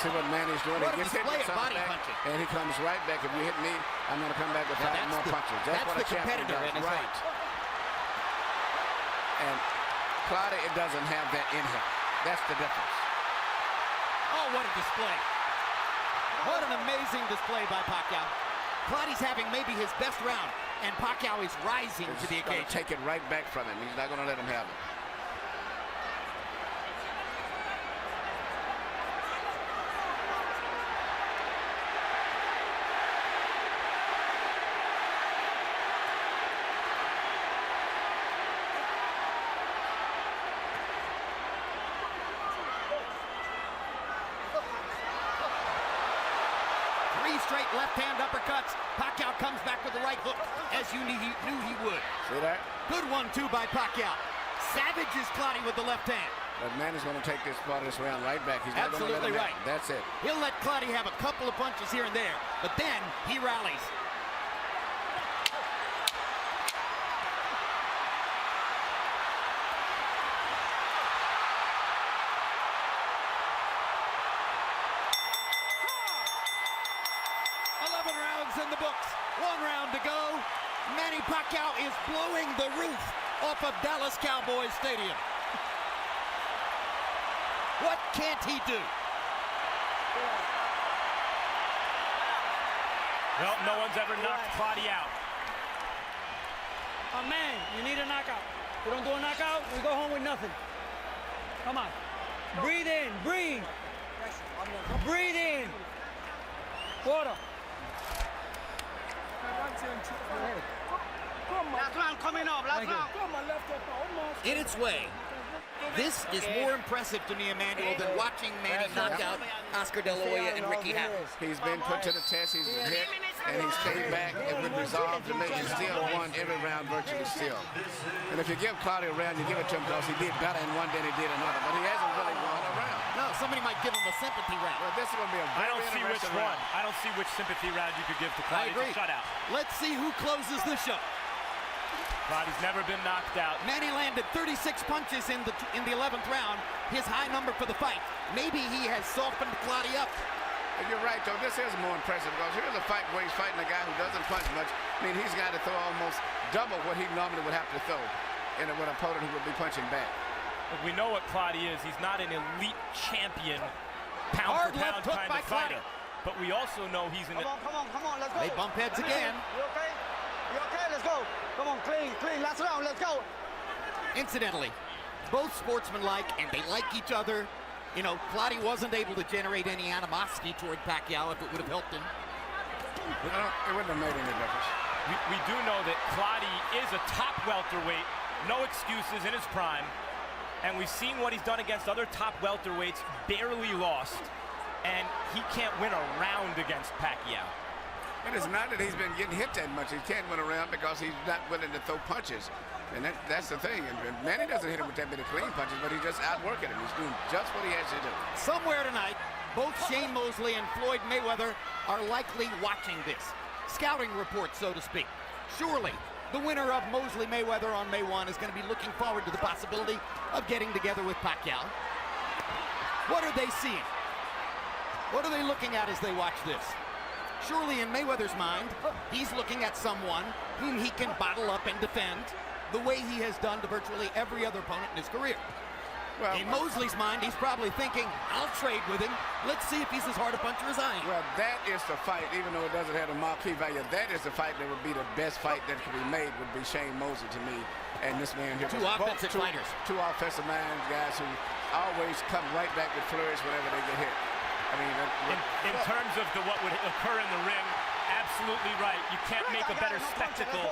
See what Manny's doing. What He gets hit with something back, punching. and he comes right back. If you hit me, I'm going to come back with 5 more punches. That's what a champion does. Right. And Clottey, it doesn't have that in him. That's the difference. Oh, what a display. What an amazing display by Pacquiao. Clottey's having maybe his best round, and Pacquiao is rising to the occasion. Take it right back from him. He's not going to let him have it. Straight left-hand uppercuts. Pacquiao comes back with the right hook, as you knew he would. See that? Good one, too, by Pacquiao. Savages Clottey with the left hand. But Manny's going to take this part of this round right back. He's not going to let him right. That's it. He'll let Clottey have a couple of punches here and there, but then he rallies. In the books. 1 round to go. Manny Pacquiao is blowing the roof off of Dallas Cowboys Stadium. What can't he do? Well, no one's ever knocked Clottey out. Oh, man, you need a knockout. We don't do a knockout, we go home with nothing. Come on. Breathe in, breathe. Breathe in. Water. Last round coming up, last round. In its way, this is more impressive to me, Emmanuel, than watching Manny knock out Oscar De La Hoya and Ricky Hatton. He's been put to the test. He's been hit, and he's stayed back and with resolve to make. He still won every round virtually still. And if you give Clottey a round, you give it to him because he did better in one than he did another. But he hasn't really won a round. No, somebody might give him a sympathy round. Well, this is going to be a very I don't see which interesting one. round. I don't see which sympathy round you could give to Clottey. I agree. Shutout. Let's see who closes the show. Clottey's never been knocked out. Manny landed 36 punches in the 11th round, his high number for the fight. Maybe he has softened Clottey up. And you're right, though. This is more impressive because here's a fight where he's fighting a guy who doesn't punch much. I mean, he's got to throw almost double what he normally would have to throw in with an opponent who would be punching back. Look, we know what Clottey is. He's not an elite champion, pound for pound kind of fighter. But we also know he's an... Come on, let's go. They bump heads again. You okay? You okay? Let's go. Come on, clean. Last round, let's go. Incidentally, both sportsmanlike and they like each other. You know, Clottey wasn't able to generate any animosity toward Pacquiao if it would have helped him. It wouldn't have made any difference. We do know that Clottey is a top welterweight, no excuses in his prime, and we've seen what he's done against other top welterweights, barely lost, and he can't win a round against Pacquiao. And it's not that he's been getting hit that much. He can't win around because he's not willing to throw punches. And that's the thing. And Manny doesn't hit him with that many clean punches, but he's just outworking him. He's doing just what he has to do. Somewhere tonight, both Shane Mosley and Floyd Mayweather are likely watching this. Scouting report, so to speak. Surely, the winner of Mosley-Mayweather on May 1 is going to be looking forward to the possibility of getting together with Pacquiao. What are they seeing? What are they looking at as they watch this? Surely in Mayweather's mind, he's looking at someone whom he can bottle up and defend. the way he has done to virtually every other opponent in his career. Well, in Mosley's mind, he's probably thinking, I'll trade with him. Let's see if he's as hard a puncher as I am. Well, that is the fight, even though it doesn't have a marquee value, that is the fight that would be the best fight that could be made, would be Shane Mosley to me. And this man here. Two offensive fighters. Two offensive minds, guys who always come right back with flourish whenever they get hit. I mean, in terms of what would occur in the ring, absolutely right. You can't make a better spectacle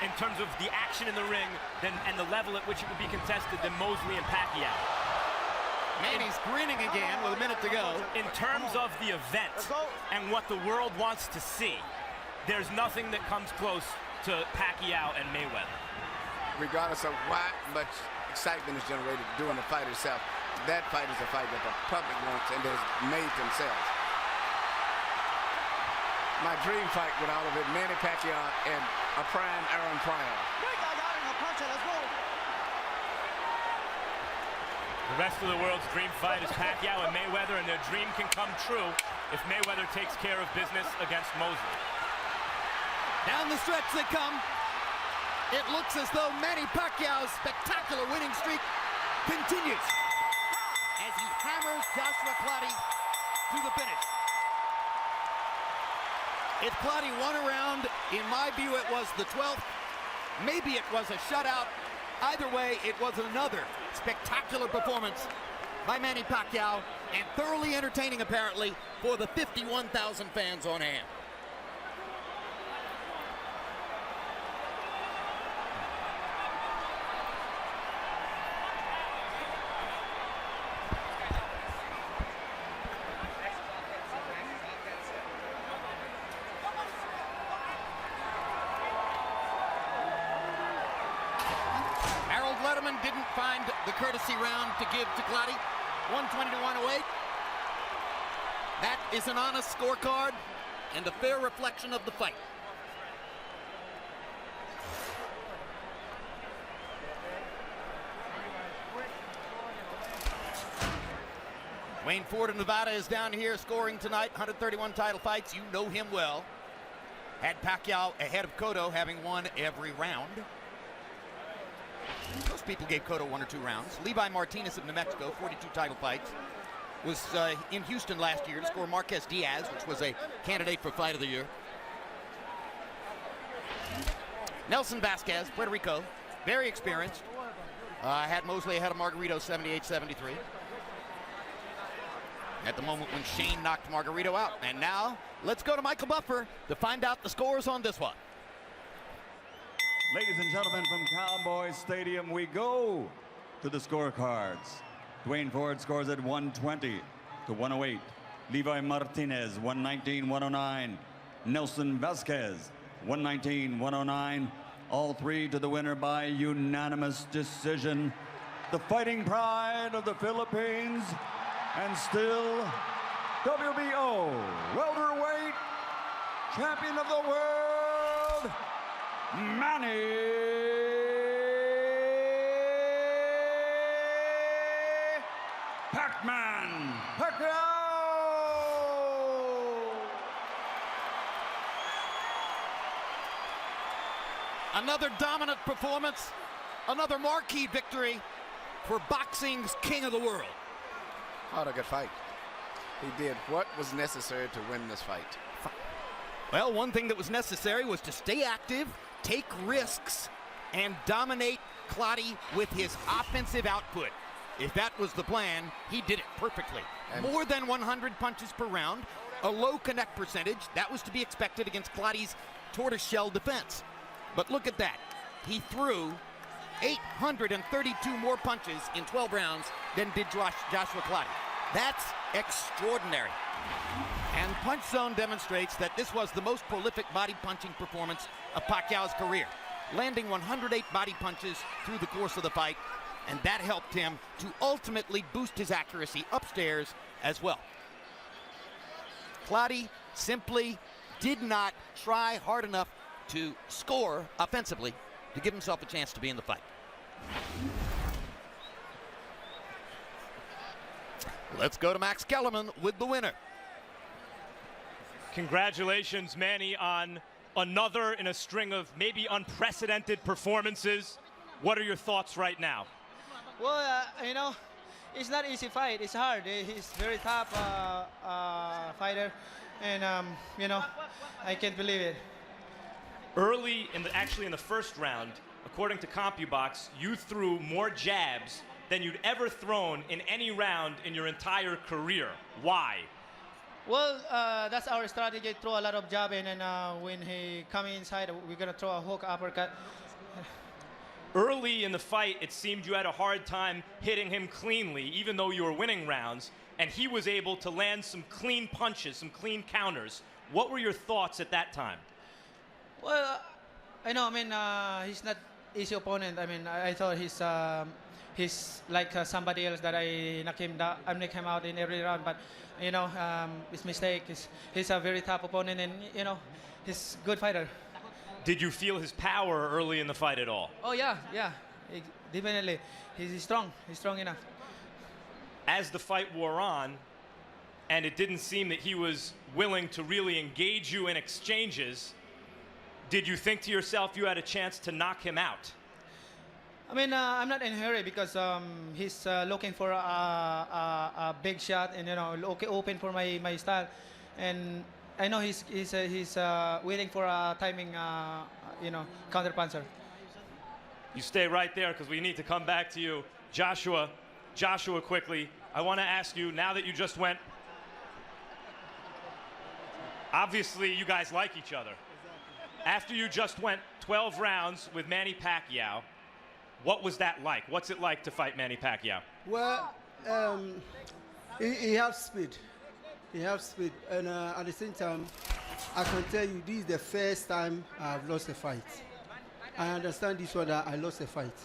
in terms of the action in the ring and the level at which it would be contested than Mosley and Pacquiao. Manny's grinning again with a minute to go. In terms of the event and what the world wants to see, there's nothing that comes close to Pacquiao and Mayweather. Regardless of what much excitement is generated during the fight itself, that fight is a fight that the public wants and has made themselves. My dream fight with all of it, Manny Pacquiao and a prime ARUM Pryor. The rest of the world's dream fight is Pacquiao and Mayweather, and their dream can come true if Mayweather takes care of business against Mosley. Down the stretch they come. It looks as though Manny Pacquiao's spectacular winning streak continues as he hammers Joshua Clottey to the finish. If Clottey won a round, in my view, it was the 12th. Maybe it was a shutout. Either way, it was another spectacular performance by Manny Pacquiao, and thoroughly entertaining, apparently, for the 51,000 fans on hand. Didn't find the courtesy round to give to Clottey. 120 to 108. That is an honest scorecard and a fair reflection of the fight. Wayne Ford of Nevada is down here scoring tonight. 131 title fights. You know him well. Had Pacquiao ahead of Cotto, having won every round. Most people gave Cotto 1 or 2 rounds. Levi Martinez of New Mexico, 42 title fights, was in Houston last year to score Marquez Diaz, which was a candidate for Fight of the Year. Nelson Vasquez, Puerto Rico, very experienced. Had Mosley ahead of Margarito, 78-73. At the moment when Shane knocked Margarito out. And now, let's go to Michael Buffer to find out the scores on this one. Ladies and gentlemen, from Cowboy Stadium, we go to the scorecards. Dwayne Ford scores at 120 to 108. Levi Martinez, 119-109. Nelson Vasquez, 119-109. All three to the winner by unanimous decision. The fighting pride of the Philippines, and still WBO welterweight champion of the world, Manny Pac-Man Pacquiao. Another dominant performance, another marquee victory for boxing's king of the world. What a good fight. He did what was necessary to win this fight. Well, one thing that was necessary was to stay active, take risks, and dominate Clottey with his offensive output. If that was the plan, he did it perfectly. And more than 100 punches per round, a low connect percentage. That was to be expected against Clottey's tortoiseshell defense. But look at that. He threw 832 more punches in 12 rounds than did Joshua Clottey. That's extraordinary. And Punch Zone demonstrates that this was the most prolific body punching performance of Pacquiao's career, landing 108 body punches through the course of the fight, and that helped him to ultimately boost his accuracy upstairs as well. Clottey simply did not try hard enough to score offensively to give himself a chance to be in the fight. Let's go to Max Kellerman with the winner. Congratulations, Manny, on another in a string of maybe unprecedented performances. What are your thoughts right now? Well, you know, it's not easy fight. It's hard. He's very tough fighter, and you know, I can't believe it. Early actually in the first round, according to CompuBox, you threw more jabs than you'd ever thrown in any round in your entire career. Why? Well, that's our strategy. Throw a lot of jab in, and when he come inside, we're gonna throw a hook uppercut. Early in the fight, it seemed you had a hard time hitting him cleanly, even though you were winning rounds, and he was able to land some clean punches, some clean counters. What were your thoughts at that time? Well, I know. I mean, he's not easy opponent. I mean, I thought he's like somebody else that I knock him out in every round. But you know, his mistake. He's a very tough opponent, and you know, he's a good fighter. Did you feel his power early in the fight at all? Oh yeah, definitely. He's strong. He's strong enough. As the fight wore on, and it didn't seem that he was willing to really engage you in exchanges, did you think to yourself you had a chance to knock him out? I mean, I'm not in a hurry because he's looking for a big shot, and you know, open for my style, and I know he's waiting for a timing, you know, counter puncher. You stay right there because we need to come back to you, Joshua. Joshua, quickly, I want to ask you, now that you just went, obviously you guys like each other. After you just went 12 rounds with Manny Pacquiao, what was that like? What's it like to fight Manny Pacquiao? Well, he has speed. He has speed. And at the same time, I can tell you this is the first time I've lost a fight. I understand this one that I lost a fight.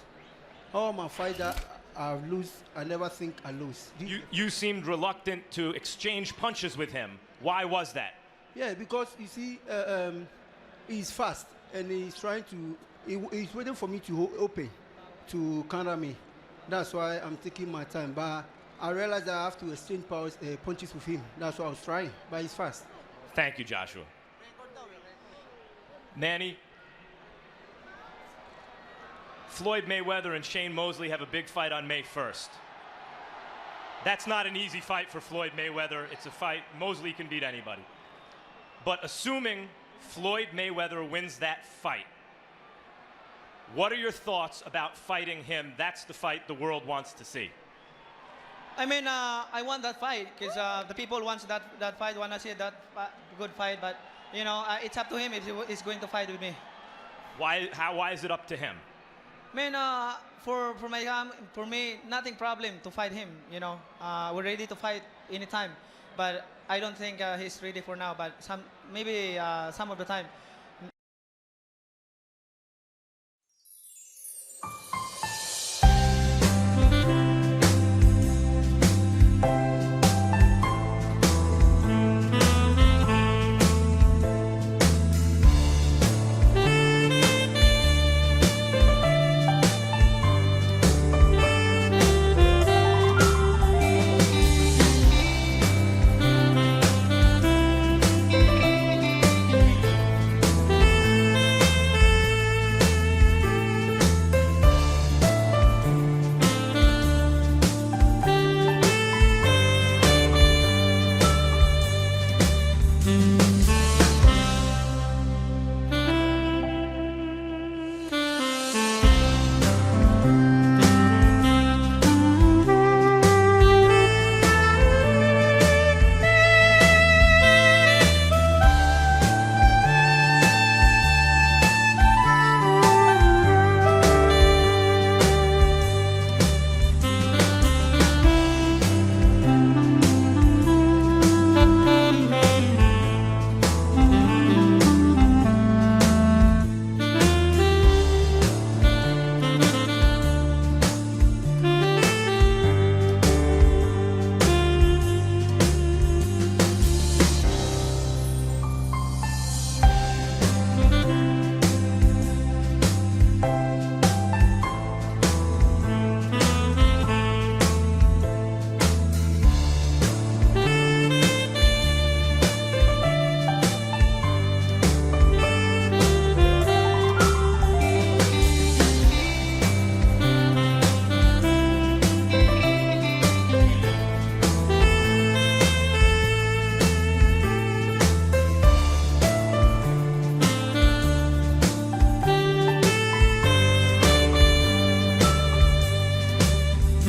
All my fights that I lose, I never think I lose. You seemed reluctant to exchange punches with him. Why was that? Yeah, because you see, he's fast and he's trying to, he's waiting for me to open, to counter me. That's why I'm taking my time. But I realized that I have to exchange punches with him. That's what I was trying, but he's fast. Thank you, Joshua. Manny, Floyd Mayweather and Shane Mosley have a big fight on May 1st. That's not an easy fight for Floyd Mayweather. It's a fight Mosley can beat anybody. But assuming Floyd Mayweather wins that fight, what are your thoughts about fighting him? That's the fight the world wants to see. I mean, I want that fight because the people want that fight, want to see that good fight. But you know, it's up to him if he's going to fight with me. Why is it up to him? I mean, for me, nothing problem to fight him. You know, we're ready to fight anytime. But I don't think he's ready for now. But maybe some of the time.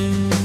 Bye.